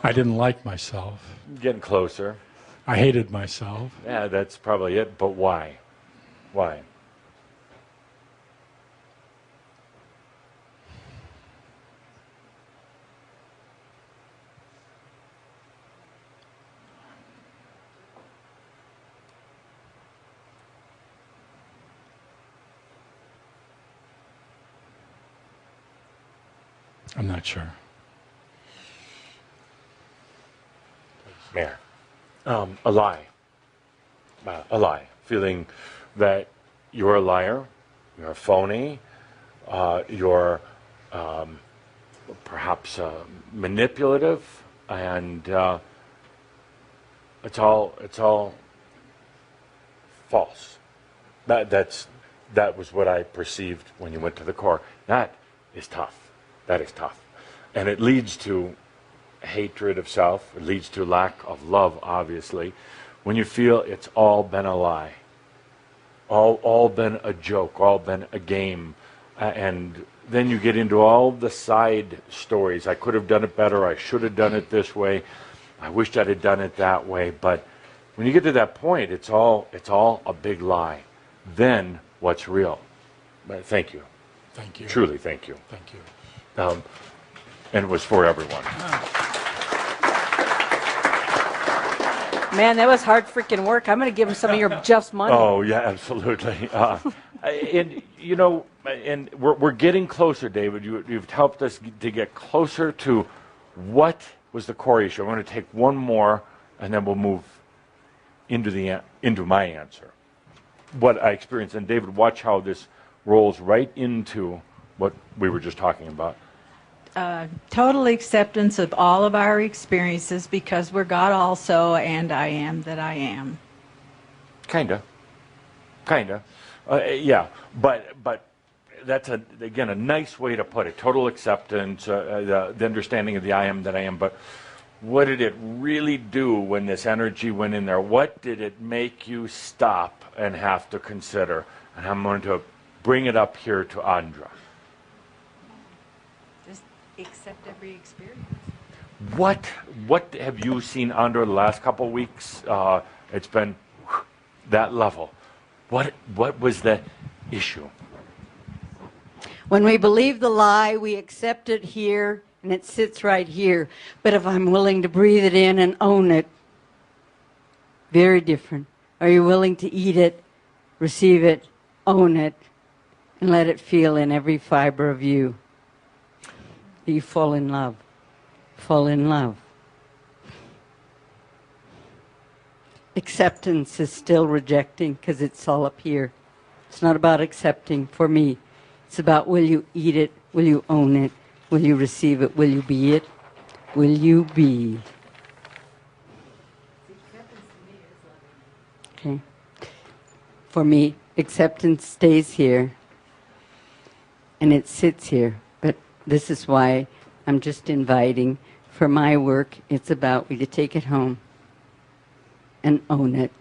Speaker 11: I didn't like myself.
Speaker 2: Getting closer.
Speaker 11: I hated myself.
Speaker 2: Yeah, that's probably it. But why? Why?
Speaker 11: I'm not sure.
Speaker 2: Mayor. A lie. A lie. Feeling that you're a liar, you're a phony, you're perhaps manipulative, and it's all false. That was what I perceived when you went to the core. That is tough. That is tough. And it leads to hatred of self. It leads to lack of love, obviously. When you feel it's all been a lie, all been a joke, all been a game. And then you get into all the side stories. I could have done it better. I should have done it this way. I wished I'd have done it that way. But when you get to that point, it's all a big lie. Then what's real? Thank you.
Speaker 11: Thank you.
Speaker 2: Truly, thank you.
Speaker 11: Thank you.
Speaker 2: And it was for everyone.
Speaker 3: Man, that was hard freaking work. I'm going to give him some of your Jeff's money.
Speaker 2: Oh, yeah, absolutely. And, you know, and we're getting closer, David. You've helped us to get closer to what was the core issue. I'm going to take one more, and then we'll move into my answer. What I experienced. And, David, watch how this rolls right into what we were just talking about.
Speaker 12: Total acceptance of all of our experiences because we're God also, and I am that I am.
Speaker 2: Kinda. Yeah, but that's again a nice way to put it. Total acceptance, the understanding of the I am that I am. But what did it really do when this energy went in there? What did it make you stop and have to consider? And I'm going to bring it up here to Andra.
Speaker 5: Accept every experience.
Speaker 2: What have you seen under the last couple of weeks? It's been that level. What was the issue?
Speaker 13: When we believe the lie, we accept it here, and it sits right here. But if I'm willing to breathe it in and own it, very different. Are you willing to eat it, receive it, own it, and let it feel in every fiber of you? You fall in love. Fall in love. Acceptance is still rejecting because it's all up here. It's not about accepting for me. It's about will you eat it? Will you own it? Will you receive it? Will you be it? Will you be? Okay. For me, acceptance stays here and it sits here. This is why I'm just inviting. For my work, it's about we to take it home and own it.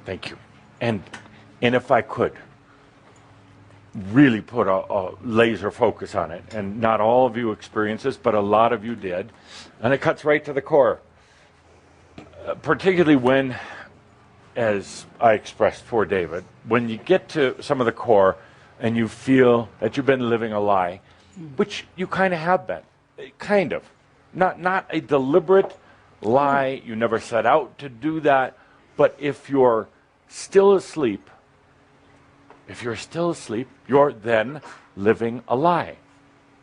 Speaker 2: Thank you. And if I could really put a laser focus on it, and not all of you experienced this, but a lot of you did, and it cuts right to the core. Particularly when, as I expressed for David, when you get to some of the core, and you feel that you've been living a lie, which you kind of have been, kind of. Not a deliberate lie, you never set out to do that, but if you're still asleep, you're then living a lie.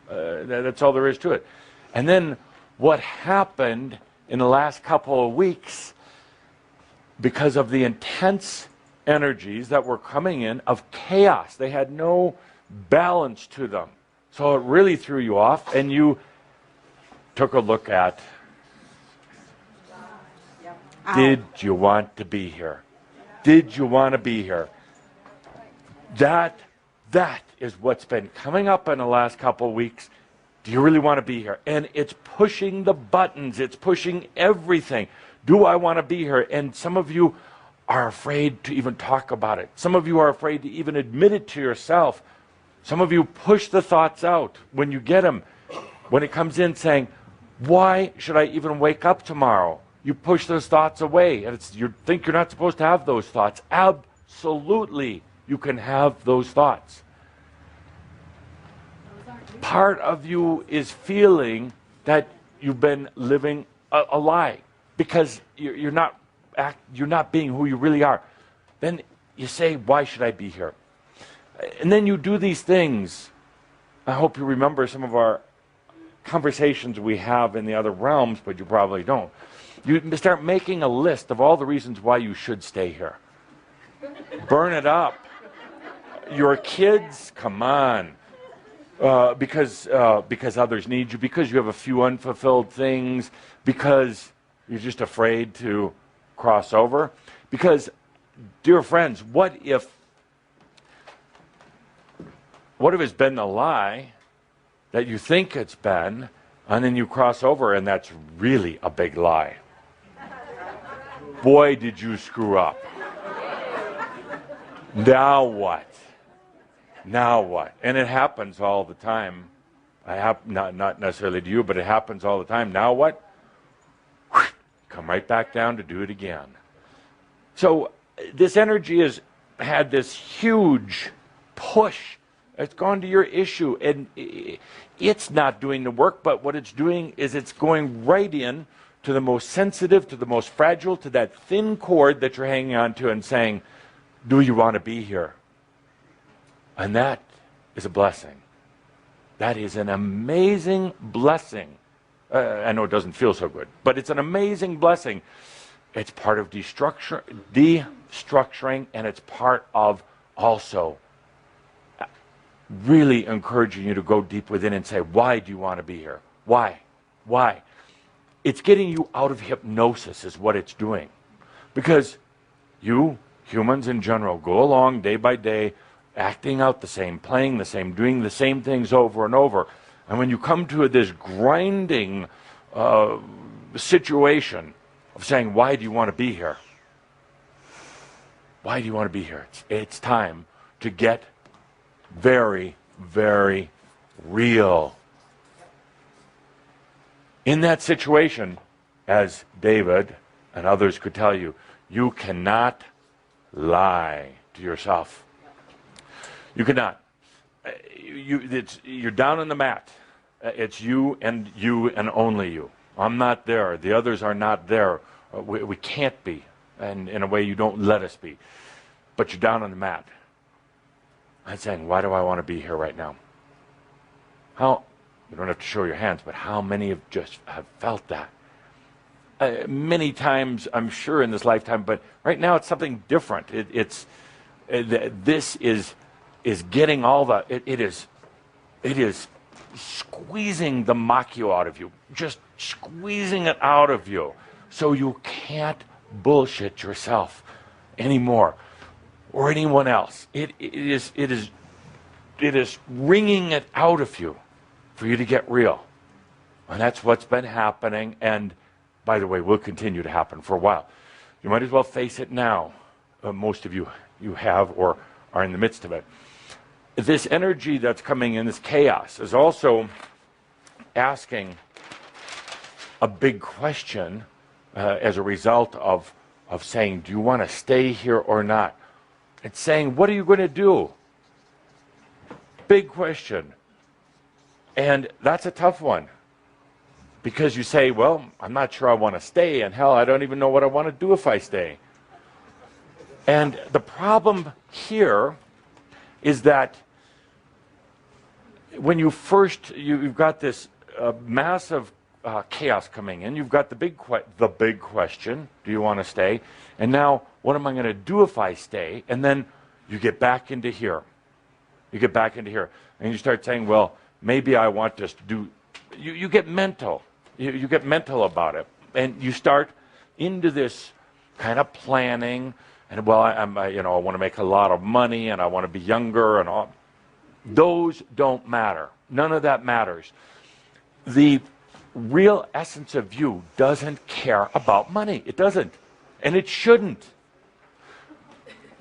Speaker 2: That's all there is to it. And then what happened in the last couple of weeks, because of the intense energies that were coming in of chaos. They had no balance to them. So it really threw you off, and you took a look at, did you want to be here? Did you want to be here? That is what's been coming up in the last couple of weeks. Do you really want to be here? And it's pushing the buttons. It's pushing everything. Do I want to be here? And some of you are afraid to even talk about it. Some of you are afraid to even admit it to yourself. Some of you push the thoughts out when you get them. When it comes in saying, why should I even wake up tomorrow? You push those thoughts away, and you think you're not supposed to have those thoughts. Absolutely, you can have those thoughts. Part of you is feeling that you've been living a lie because you're not being who you really are. Then you say, why should I be here? And then you do these things. I hope you remember some of our conversations we have in the other realms, but you probably don't. You start making a list of all the reasons why you should stay here. Burn it up. Your kids, come on. Because others need you, because you have a few unfulfilled things, because you're just afraid to cross over. Because, dear friends, what if it's been a lie that you think it's been, and then you cross over and that's really a big lie? Boy, did you screw up. Now what? Now what? And it happens all the time. Not necessarily to you, but it happens all the time. Now what? Come right back down to do it again. So this energy has had this huge push. It's gone to your issue, and it's not doing the work, but what it's doing is it's going right in to the most sensitive, to the most fragile, to that thin cord that you're hanging on to and saying, do you want to be here? And that is a blessing. That is an amazing blessing. I know it doesn't feel so good, but it's an amazing blessing. It's part of destructuring, and it's part of also really encouraging you to go deep within and say, why do you want to be here? Why? Why? It's getting you out of hypnosis is what it's doing. Because you, humans in general, go along day by day, acting out the same, playing the same, doing the same things over and over. And when you come to this grinding situation of saying, why do you want to be here? Why do you want to be here? It's time to get very, very real. In that situation, as David and others could tell you, you cannot lie to yourself. You cannot. You're down on the mat. It's you and only you. I'm not there. The others are not there. We can't be. And in a way, you don't let us be. But you're down on the mat. I'm saying, why do I want to be here right now? You don't have to show your hands, but how many have felt that? Many times, I'm sure, in this lifetime, but right now it's something different. This is getting all the, it is squeezing the makio out of you, just squeezing it out of you, so you can't bullshit yourself anymore, or anyone else. It is wringing it out of you for you to get real. And that's what's been happening, and by the way, will continue to happen for a while. You might as well face it now. Most of you have or are in the midst of it. This energy that's coming in, this chaos, is also asking a big question as a result of saying, do you want to stay here or not? It's saying, what are you going to do? Big question. And that's a tough one. Because you say, well, I'm not sure I want to stay, and hell, I don't even know what I want to do if I stay. And the problem here is that when you've got this massive chaos coming in, you've got the big question, do you want to stay? And now, what am I going to do if I stay? And then you get back into here. You get back into here. And you start saying, well, maybe I want this to do... You get mental. You get mental about it. And you start into this kind of planning. And, well, I want to make a lot of money, and I want to be younger, and all. Those don't matter. None of that matters. The real essence of you doesn't care about money. It doesn't. And it shouldn't.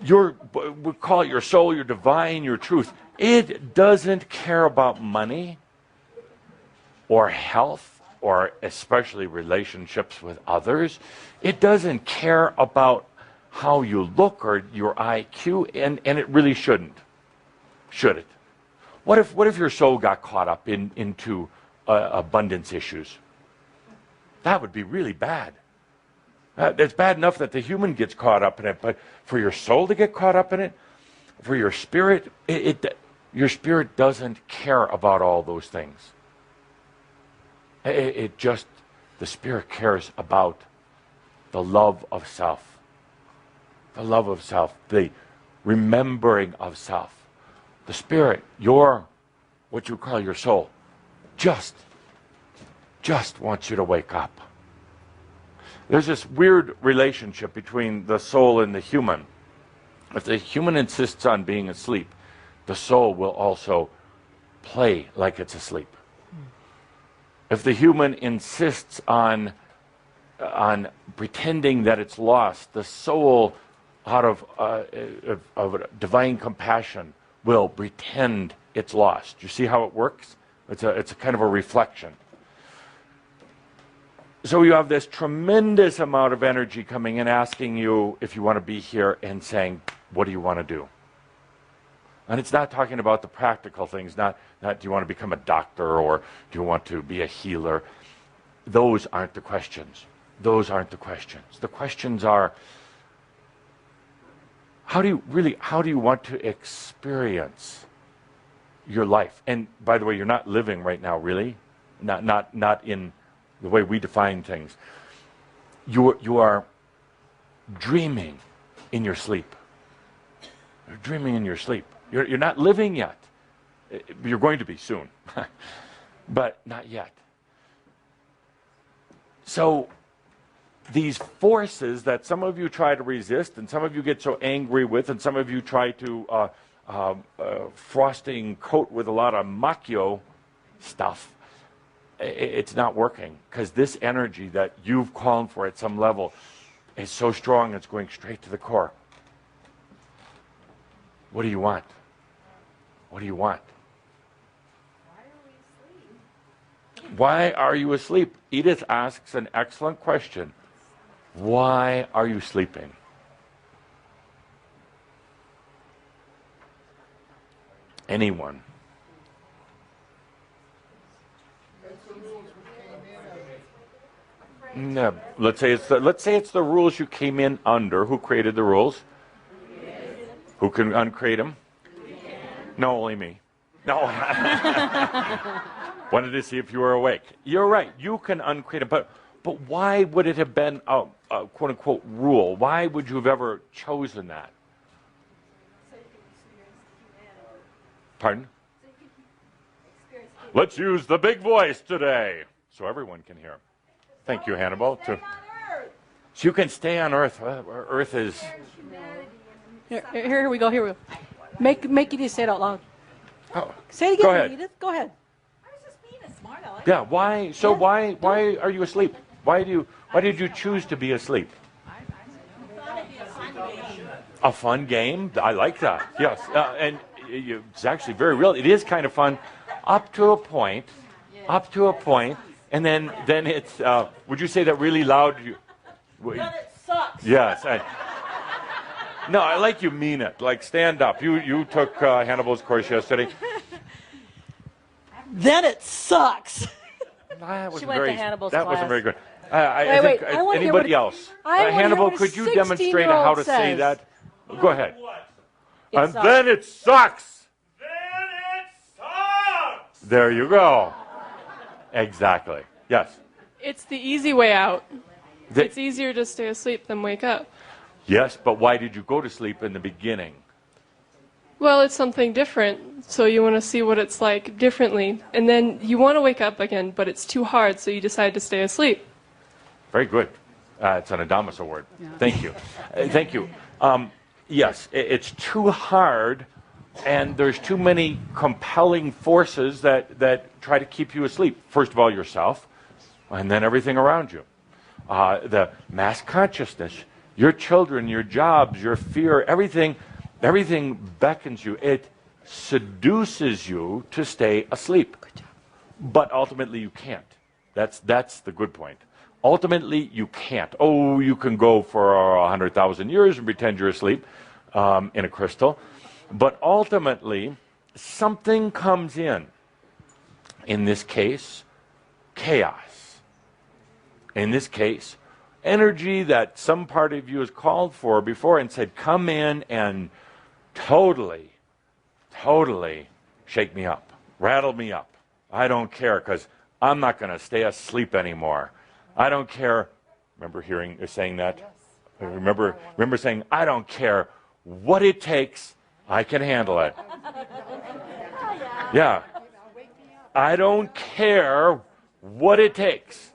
Speaker 2: We call it your soul, your divine, your truth. It doesn't care about money or health or especially relationships with others. It doesn't care about how you look or your IQ, and it really shouldn't. Should it? What if your soul got caught up into abundance issues? That would be really bad. It's bad enough that the human gets caught up in it, but for your soul to get caught up in it, for your spirit, your spirit doesn't care about all those things. The spirit cares about the love of self. The love of self, the remembering of self. The spirit, what you call your soul, just wants you to wake up. There's this weird relationship between the soul and the human. If the human insists on being asleep, the soul will also play like it's asleep. If the human insists on pretending that it's lost, the soul, out of divine compassion, will pretend it's lost. You see how it works? It's a kind of a reflection. So you have this tremendous amount of energy coming in, asking you if you want to be here, and saying, what do you want to do? And it's not talking about the practical things, not do you want to become a doctor or do you want to be a healer. Those aren't the questions. Those aren't the questions. The questions are, how do you want to experience your life? And by the way, you're not living right now, really. Not in the way we define things. You are dreaming in your sleep. You're dreaming in your sleep. You're not living yet. You're going to be soon, but not yet. So these forces that some of you try to resist, and some of you get so angry with, and some of you try to frosting coat with a lot of macchio stuff, it's not working, because this energy that you've called for at some level is so strong, it's going straight to the core. What do you want? What do you want? Why are you asleep? Edith asks an excellent question. Why are you sleeping? Anyone? No. Let's say it's the rules you came in under. Who created the rules? Who can uncreate them? No, only me. No. Wanted to see if you were awake. You're right. You can uncreate them, but why would it have been a quote unquote rule? Why would you have ever chosen that? Pardon? Let's use the big voice today so everyone can hear. Thank you, Hannibal. So you can stay on Earth. Earth is...
Speaker 6: Here we go. Here we go. Make Edith say it out loud.
Speaker 2: Oh,
Speaker 6: say it again,
Speaker 2: go ahead.
Speaker 6: Edith. Go ahead.
Speaker 9: I was just being a smart aleck.
Speaker 2: Yeah. Why? So why are you asleep? Why did you choose to be asleep?
Speaker 9: I thought it'd be a fun game.
Speaker 2: A fun game. I like that. Yes. And it's actually very real. It is kind of fun, up to a point. Up to a point, and then it's. Would you say that really loud?
Speaker 9: But it sucks.
Speaker 2: Yes. No, I like you mean it. Like, stand up. You took Hannibal's course yesterday.
Speaker 6: Then it sucks.
Speaker 2: That
Speaker 3: She went to Hannibal's
Speaker 2: That
Speaker 3: class.
Speaker 2: wasn't very good.
Speaker 3: Wait,
Speaker 2: I think
Speaker 3: I wanna hear what
Speaker 2: anybody else?
Speaker 3: I wanna hear
Speaker 2: Hannibal,
Speaker 3: what a
Speaker 2: could you demonstrate
Speaker 3: 16-year-old
Speaker 2: how to say
Speaker 3: says.
Speaker 2: that? Go ahead. And
Speaker 3: sucks.
Speaker 2: then it sucks.
Speaker 1: Then it sucks!
Speaker 2: There you go. Exactly. Yes.
Speaker 14: It's the easy way out.
Speaker 2: The-
Speaker 14: It's easier to stay asleep than wake up.
Speaker 2: Yes, but why did you go to sleep in the beginning?
Speaker 14: Well, it's something different, so you want to see what it's like differently. And then you want to wake up again, but it's too hard, so you decide to stay asleep.
Speaker 2: Very good. It's an Adamus award. Yeah. Thank you. Thank you. Yes, it's too hard, and there's too many compelling forces that try to keep you asleep. First of all, yourself, and then everything around you. The mass consciousness, your children, your jobs, your fear, everything beckons you. It seduces you to stay asleep. But ultimately you can't. That's the good point. Ultimately, you can't. Oh, you can go for 100,000 years and pretend you're asleep in a crystal. But ultimately, something comes in. In this case, chaos. In this case, energy that some part of you has called for before and said, come in and totally shake me up, rattle me up. I don't care, because I'm not going to stay asleep anymore. I don't care. Remember saying that? Yes. Remember saying, I don't care what it takes. I can handle it. Yeah. I don't care what it takes.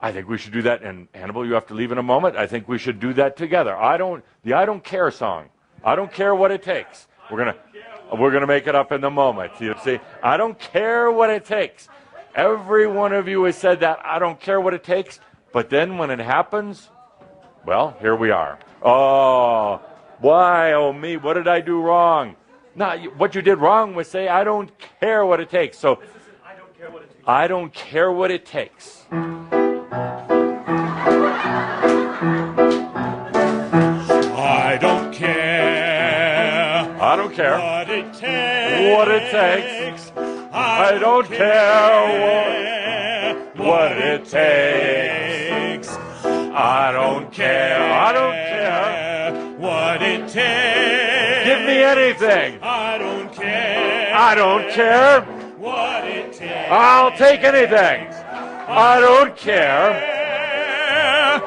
Speaker 2: I think we should do that. And Hannibal, you have to leave in a moment. I think we should do that together. The I don't care song. I don't care what it takes. We're gonna make it up in the moment. You see, I don't care what it takes. Every one of you has said that. I don't care what it takes. But then when it happens, well, here we are. Oh, why? Oh, me. What did I do wrong? No, what you did wrong was say, I don't care what it takes. So, I don't care what it takes.
Speaker 1: I don't care.
Speaker 2: I don't care
Speaker 1: what it takes.
Speaker 2: What it takes. I don't care what it takes. I don't care. I don't care
Speaker 1: what it takes.
Speaker 2: Give me anything.
Speaker 1: I don't care.
Speaker 2: I don't care
Speaker 1: what it takes.
Speaker 2: I'll take anything. I don't care.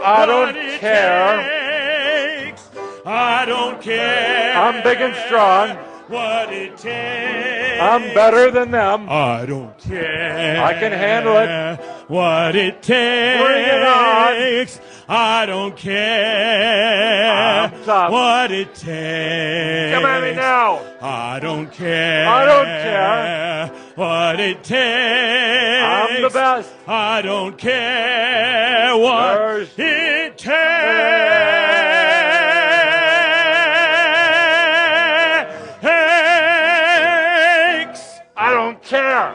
Speaker 2: I don't care.
Speaker 1: I don't care.
Speaker 2: I'm big and strong.
Speaker 1: What it takes.
Speaker 2: I'm better than them.
Speaker 1: I don't care.
Speaker 2: I can handle it.
Speaker 1: What it takes.
Speaker 2: Bring it on.
Speaker 1: I don't care.
Speaker 2: I'm tough.
Speaker 1: What it takes.
Speaker 2: Come at me now.
Speaker 1: I don't care.
Speaker 2: I don't care.
Speaker 1: What it takes.
Speaker 2: I'm the best.
Speaker 1: I don't care what it takes.
Speaker 2: I don't care.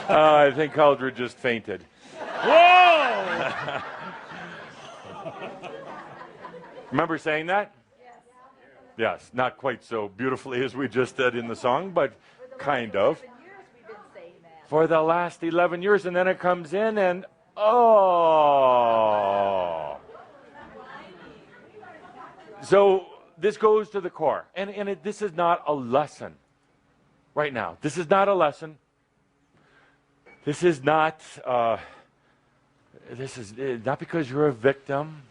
Speaker 2: I think Aldred just fainted.
Speaker 1: Whoa!
Speaker 2: Remember saying that? Yes, not quite so beautifully as we just did in the song, but kind of. For the last 11 years, and then it comes in and, oh. So this goes to the core. And this is not a lesson right now. This is not a lesson. This is not because you're a victim.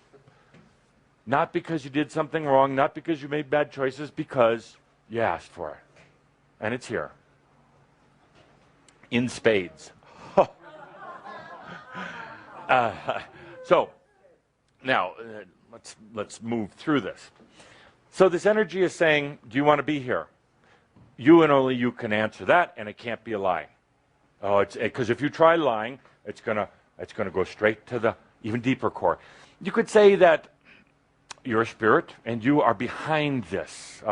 Speaker 2: Not because you did something wrong. Not because you made bad choices. Because you asked for it. And it's here. In spades. So, now, let's move through this. So this energy is saying, do you want to be here? You and only you can answer that, and it can't be a lie. Oh, because if you try lying, it's gonna go straight to the even deeper core. You could say that you're a spirit, and you are behind this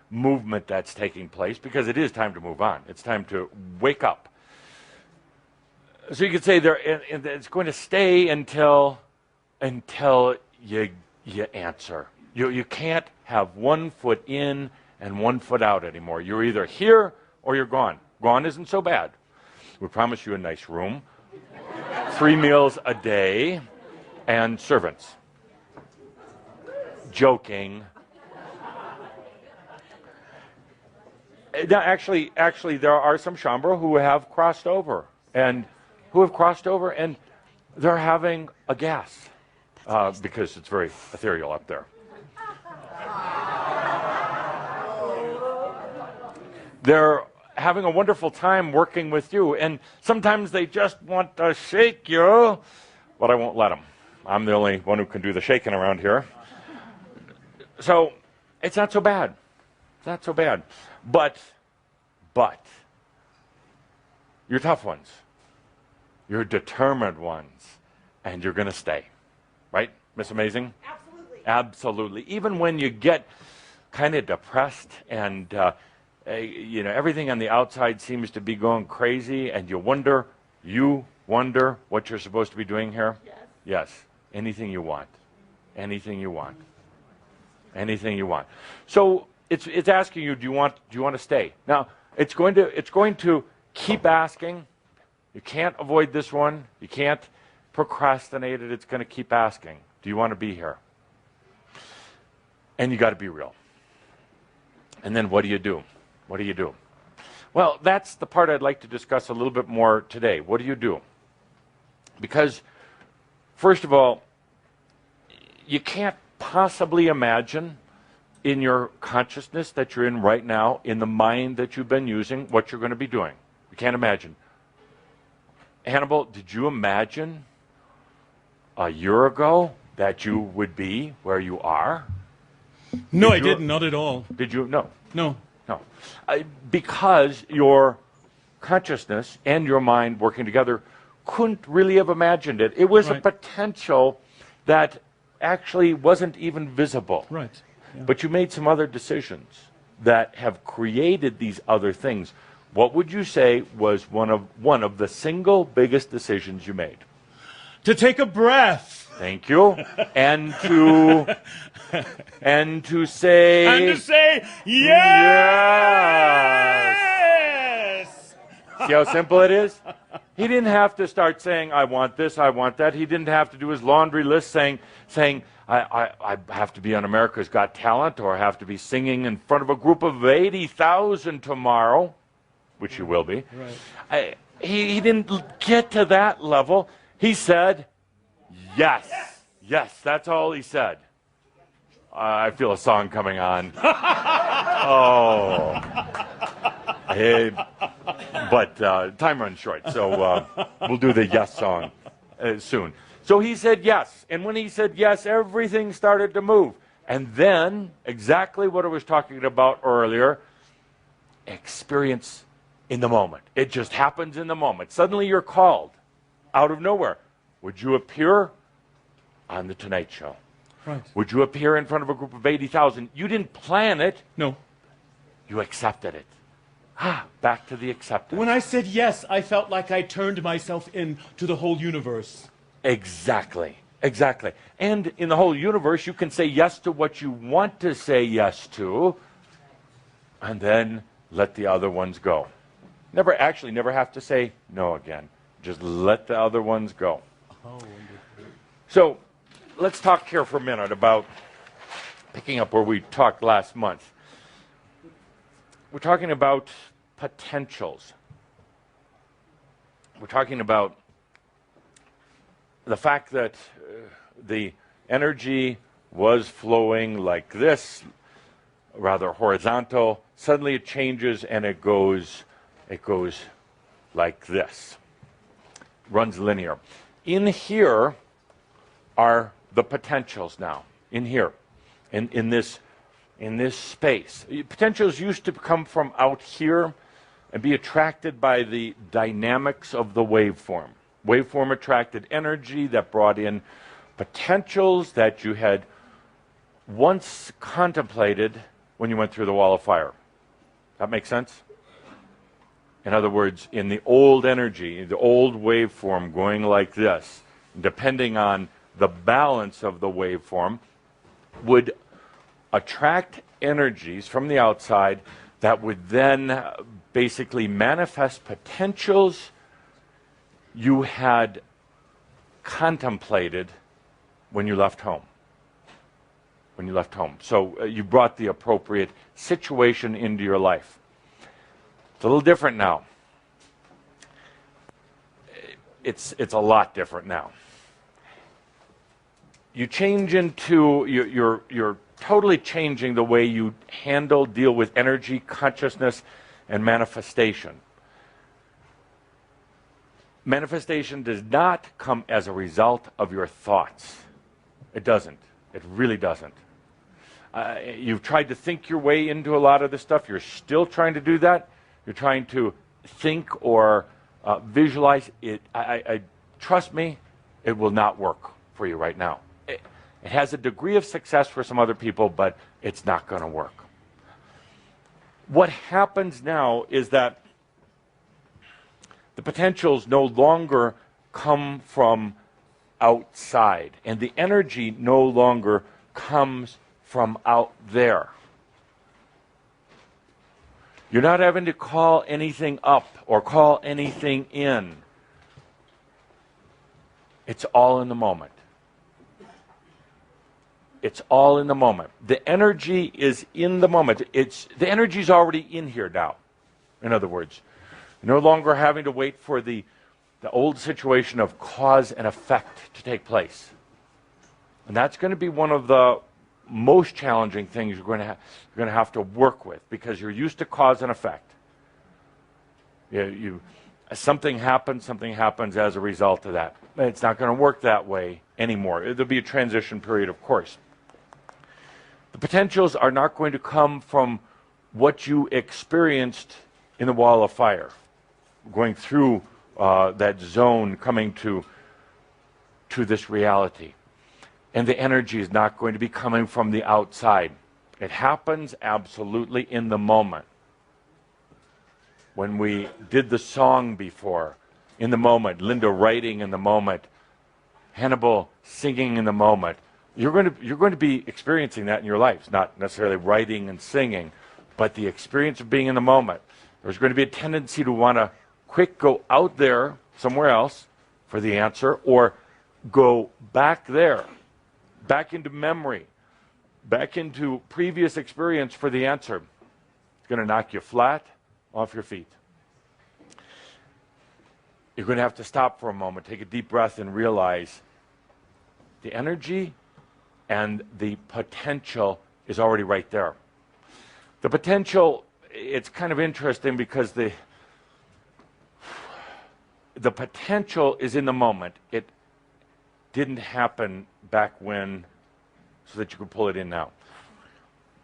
Speaker 2: movement that's taking place, because it is time to move on. It's time to wake up. So you could say it's going to stay until you answer. You can't have one foot in and one foot out anymore. You're either here or you're gone. Gone isn't so bad. We promise you a nice room, 3 meals a day, and servants. Joking. Now, actually, there are some Shambro who have crossed over, and they're having a gas because it's very ethereal up there. They're having a wonderful time working with you, and sometimes they just want to shake you, but I won't let them. I'm the only one who can do the shaking around here. So it's not so bad. It's not so bad. But you're tough ones. You're determined ones. and you're going to stay. Right, Miss Amazing?
Speaker 9: Absolutely.
Speaker 2: Absolutely. Even when you get kind of depressed and you know, everything on the outside seems to be going crazy, and you wonder what you're supposed to be doing here?
Speaker 9: Yes.
Speaker 2: Yes. Anything you want. Anything you want. Anything you want. So it's asking you, do you want to stay? Now, it's going to keep asking. You can't avoid this one. You can't procrastinate it. It's going to keep asking, do you want to be here? And you got to be real. And then what do you do? What do you do? Well, that's the part I'd like to discuss a little bit more today. What do you do? Because, first of all, you can't possibly imagine in your consciousness that you're in right now, in the mind that you've been using, what you're going to be doing. You can't imagine. Hannibal, did you imagine a year ago that you would be where you are?
Speaker 1: No, I didn't. Not at all.
Speaker 2: Did you? No.
Speaker 1: No.
Speaker 2: No. Because your consciousness and your mind working together couldn't really have imagined it. It was a potential that actually wasn't even visible.
Speaker 1: Right. Yeah.
Speaker 2: But you made some other decisions that have created these other things. What would you say was one of the single biggest decisions you made?
Speaker 1: To take a breath.
Speaker 2: Thank you. And to say
Speaker 1: yes.
Speaker 2: See how simple it is? He didn't have to start saying, I want this, I want that. He didn't have to do his laundry list saying I have to be on America's Got Talent, or I have to be singing in front of a group of 80,000 tomorrow, which you will be.
Speaker 1: Right.
Speaker 2: He didn't get to that level. He said, yes. Yes, that's all he said. I feel a song coming on. Oh. Hey, but time runs short, so we'll do the yes song soon. So he said yes, and when he said yes, everything started to move. And then, exactly what I was talking about earlier, experience in the moment. It just happens in the moment. Suddenly you're called out of nowhere. Would you appear on The Tonight Show?
Speaker 1: Right.
Speaker 2: Would you appear in front of a group of 80,000? You didn't plan it.
Speaker 1: No.
Speaker 2: You accepted it. Back to the acceptance.
Speaker 1: When I said yes, I felt like I turned myself into the whole universe.
Speaker 2: Exactly. Exactly. And in the whole universe, you can say yes to what you want to say yes to, and then let the other ones go. Never have to say no again. Just let the other ones go. So let's talk here for a minute about picking up where we talked last month. We're talking about potentials. We're talking about the fact that the energy was flowing like this, rather horizontal. Suddenly it changes and it goes like this. Runs linear. In here are the potentials now. In here, in this space. Potentials used to come from out here and be attracted by the dynamics of the waveform. Waveform attracted energy that brought in potentials that you had once contemplated when you went through the wall of fire. That makes sense? In other words, in the old energy, the old waveform going like this, depending on the balance of the waveform, would attract energies from the outside that would then basically manifest potentials you had contemplated when you left home. When you left home. So you brought the appropriate situation into your life. It's a little different now. It's a lot different now. You change into, you're totally changing the way you deal with energy, consciousness, and manifestation. Manifestation does not come as a result of your thoughts. It doesn't. It really doesn't. You've tried to think your way into a lot of this stuff. You're still trying to do that. You're trying to think or visualize it. Trust me, it will not work for you right now. It has a degree of success for some other people, but it's not going to work. What happens now is that the potentials no longer come from outside, and the energy no longer comes from out there. You're not having to call anything up or call anything in. It's all in the moment. It's all in the moment. The energy is in the moment. The energy's already in here now. In other words, no longer having to wait for the old situation of cause and effect to take place. And that's going to be one of the most challenging things you're going to have to work with, because you're used to cause and effect. Something happens as a result of that. It's not going to work that way anymore. There'll be a transition period, of course. The potentials are not going to come from what you experienced in the wall of fire, going through that zone, coming to this reality. And the energy is not going to be coming from the outside. It happens absolutely in the moment. When we did the song before, in the moment, Linda writing in the moment, Hannibal singing in the moment, you're going to be experiencing that in your lives, not necessarily writing and singing, but the experience of being in the moment. There's going to be a tendency to want to quick go out there somewhere else for the answer, or go back there, back into memory, back into previous experience for the answer. It's going to knock you flat off your feet. You're going to have to stop for a moment, take a deep breath, and realize the energy and the potential is already right there. The potential, it's kind of interesting because the potential is in the moment. It didn't happen back when, so that you could pull it in now.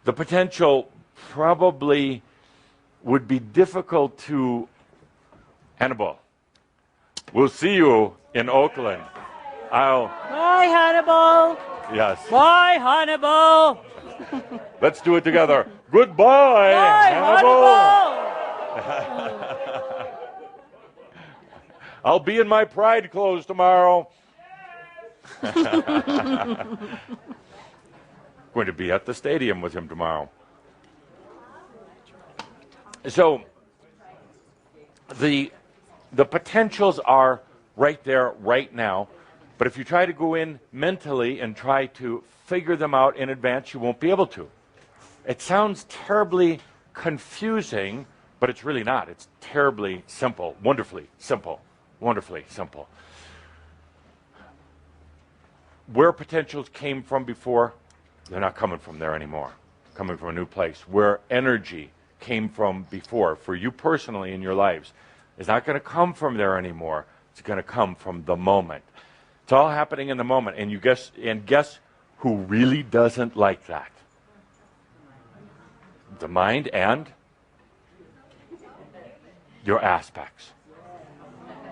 Speaker 2: The potential probably would be difficult to Hannibal. We'll see you in Oakland.
Speaker 3: Bye, Hannibal.
Speaker 2: Yes.
Speaker 3: Bye, Hannibal.
Speaker 2: Let's do it together. Goodbye,
Speaker 3: Bye,
Speaker 2: Hannibal. I'll be in my pride clothes tomorrow. Going to be at the stadium with him tomorrow. So the potentials are right there, right now. But if you try to go in mentally and try to figure them out in advance, you won't be able to. It sounds terribly confusing, but it's really not. It's terribly simple, wonderfully simple, wonderfully simple. Where potentials came from before, they're not coming from there anymore. Coming from a new place. Where energy came from before, for you personally in your lives, is not going to come from there anymore. It's going to come from the moment. It's all happening in the moment. And guess who really doesn't like that? The mind and your aspects.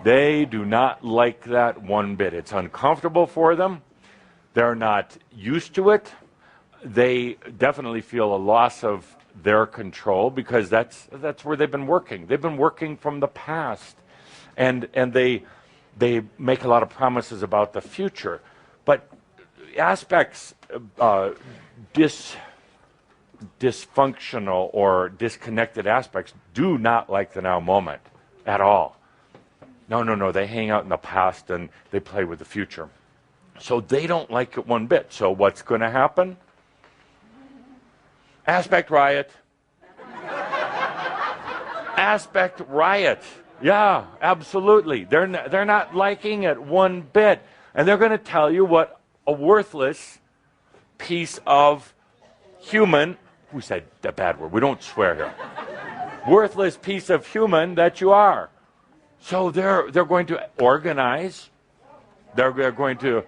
Speaker 2: They do not like that one bit. It's uncomfortable for them. They're not used to it. They definitely feel a loss of their control, because that's where they've been working. They've been working from the past, and they make a lot of promises about the future. But aspects, dysfunctional or disconnected aspects, do not like the now moment at all. No. They hang out in the past and they play with the future. So they don't like it one bit. So what's going to happen? Aspect riot. Aspect riot. Yeah, absolutely. They're not liking it one bit. And they're going to tell you what a worthless piece of human, who said the bad word? We don't swear here. Worthless piece of human that you are. So they're going to organize. They're going to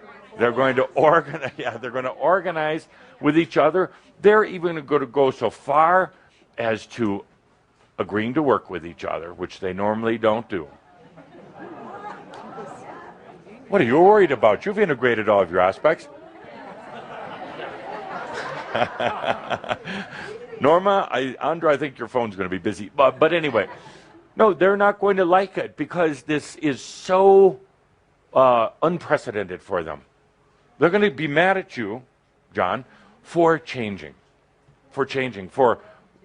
Speaker 2: organize. Yeah, they're going to organize with each other. They're even going to go so far as to agreeing to work with each other, which they normally don't do. What are you worried about? You've integrated all of your aspects. Norma, Andra, I think your phone's going to be busy. But anyway, no, they're not going to like it because this is so unprecedented for them. They're going to be mad at you, John, for changing. For changing.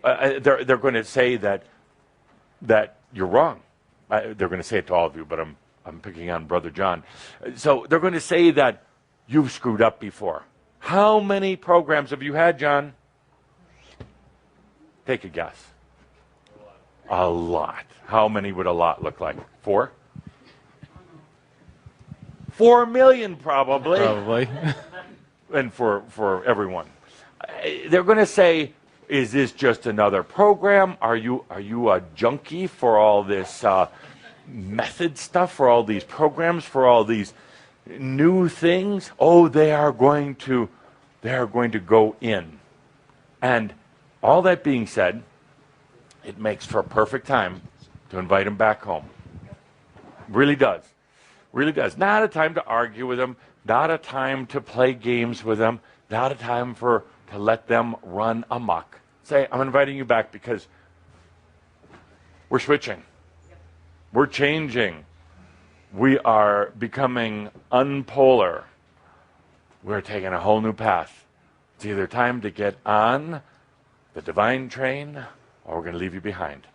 Speaker 2: They're going to say that you're wrong. They're going to say it to all of you, but I'm picking on Brother John. So they're going to say that you've screwed up before. How many programs have you had, John? Take a guess. A lot. How many would a lot look like? 4? 4 million, probably.
Speaker 15: Probably.
Speaker 2: And for everyone. They're going to say, is this just another program? Are you a junkie for all this method stuff, for all these programs, for all these new things? Oh, they are going to go in. And all that being said, it makes for a perfect time to invite them back home. Really does. Really does. Not a time to argue with them, not a time to play games with them, not a time to let them run amok. Say, I'm inviting you back because we're switching. We're changing. We are becoming unpolar. We're taking a whole new path. It's either time to get on the divine train or we're going to leave you behind.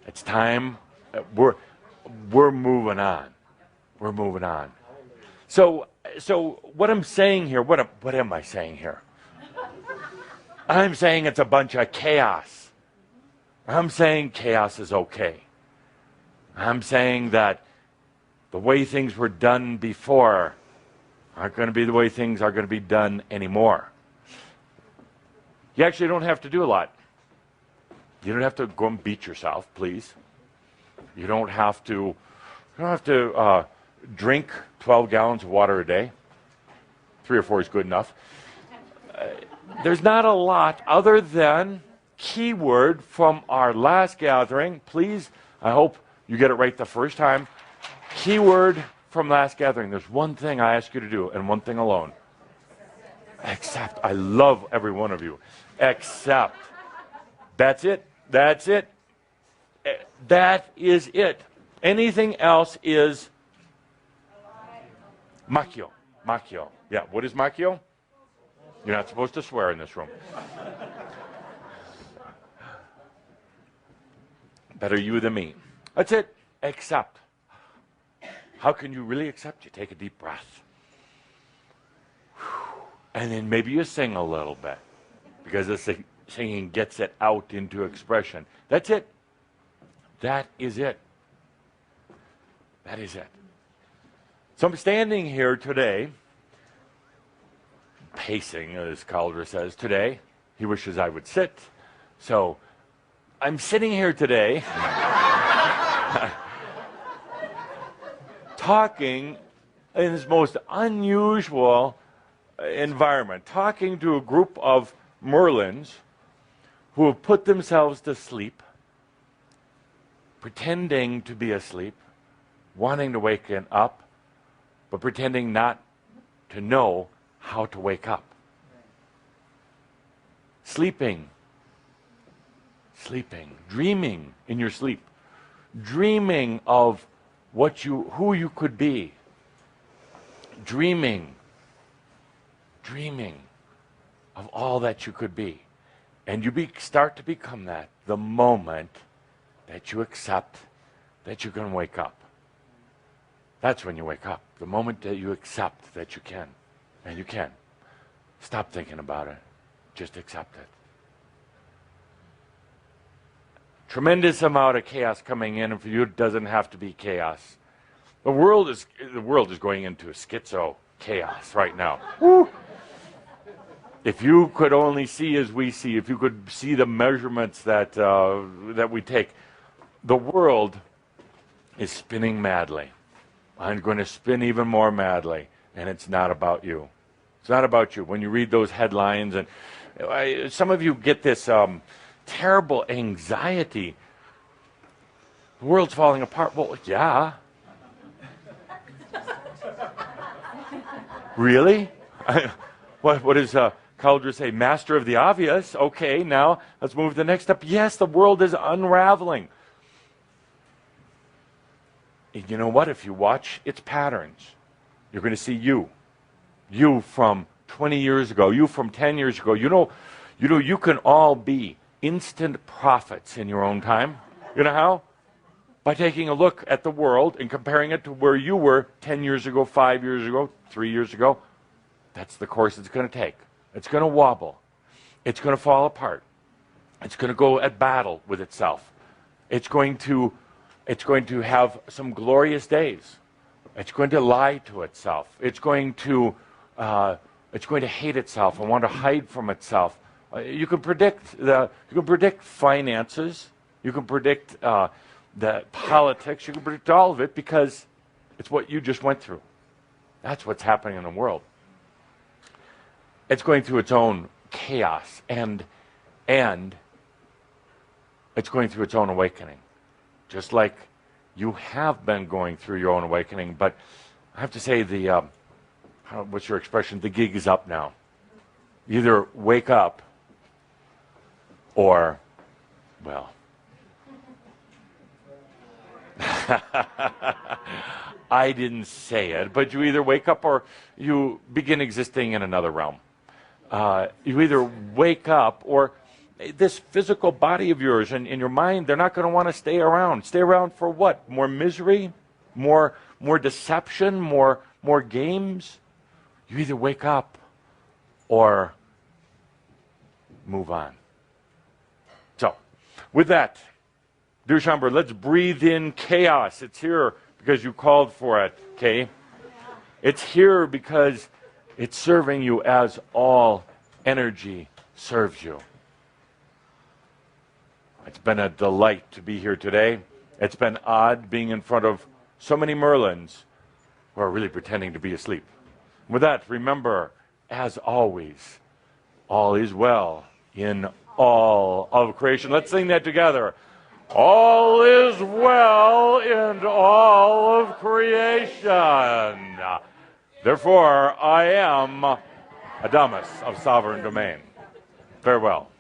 Speaker 2: It's time. We're moving on. We're moving on. So what I'm saying here, what am I saying here? I'm saying it's a bunch of chaos. I'm saying chaos is okay. I'm saying that the way things were done before aren't going to be the way things are going to be done anymore. You actually don't have to do a lot. You don't have to go and beat yourself, please. You don't have to drink 12 gallons of water a day. 3 or 4 is good enough. There's not a lot other than keyword from our last gathering. Please, I hope you get it right the first time. Keyword from last gathering. There's one thing I ask you to do, and one thing alone. Accept. I love every one of you. Accept. That's it. That's it. That is it. Anything else is macchio. Macchio. Yeah, what is macchio? You're not supposed to swear in this room. Better you than me. That's it. Accept. How can you really accept? You take a deep breath. And then maybe you sing a little bit, because the singing gets it out into expression. That's it. That is it. That is it. So I'm standing here today, pacing, as Caldra says, today. He wishes I would sit. So I'm sitting here today talking in this most unusual environment, talking to a group of Merlins who have put themselves to sleep, pretending to be asleep, wanting to wake up, but pretending not to know how to wake up. Sleeping, dreaming in your sleep, dreaming of who you could be, dreaming of all that you could be. And you start to become that the moment that you accept that you can wake up. That's when you wake up. The moment that you accept that you can. And you can. Stop thinking about it. Just accept it. Tremendous amount of chaos coming in, and for you it doesn't have to be chaos. The world is going into a schizo chaos right now. Woo! If you could only see as we see, if you could see the measurements that we take, the world is spinning madly. I'm going to spin even more madly, and it's not about you. It's not about you. When you read those headlines, and some of you get this terrible anxiety. The world's falling apart. Well, yeah, Really? What does Cauldre say? Master of the obvious. Okay, now let's move to the next step. Yes, the world is unraveling. You know what? If you watch its patterns, you're going to see you. You from 20 years ago. You from 10 years ago. You know, you can all be instant prophets in your own time. You know how? By taking a look at the world and comparing it to where you were 10 years ago, 5 years ago, 3 years ago. That's the course it's going to take. It's going to wobble. It's going to fall apart. It's going to go at battle with itself. It's going to have some glorious days. It's going to lie to itself. It's going to hate itself and want to hide from itself. You can predict finances. You can predict the politics. You can predict all of it because it's what you just went through. That's what's happening in the world. It's going through its own chaos and it's going through its own awakening. Just like you have been going through your own awakening, but I have to say what's your expression? The gig is up now. You either wake up or, well, I didn't say it, but you either wake up or you begin existing in another realm. You either wake up or this physical body of yours and in your mind, they're not going to want to stay around. Stay around for what? More misery? More deception? More games? You either wake up or move on. So, with that, dear Chamber, let's breathe in chaos. It's here because you called for it, okay? It's here because it's serving you as all energy serves you. It's been a delight to be here today. It's been odd being in front of so many Merlins who are really pretending to be asleep. With that, remember, as always, all is well in all of creation. Let's sing that together. All is well in all of creation. Therefore, I am Adamus of sovereign domain. Farewell.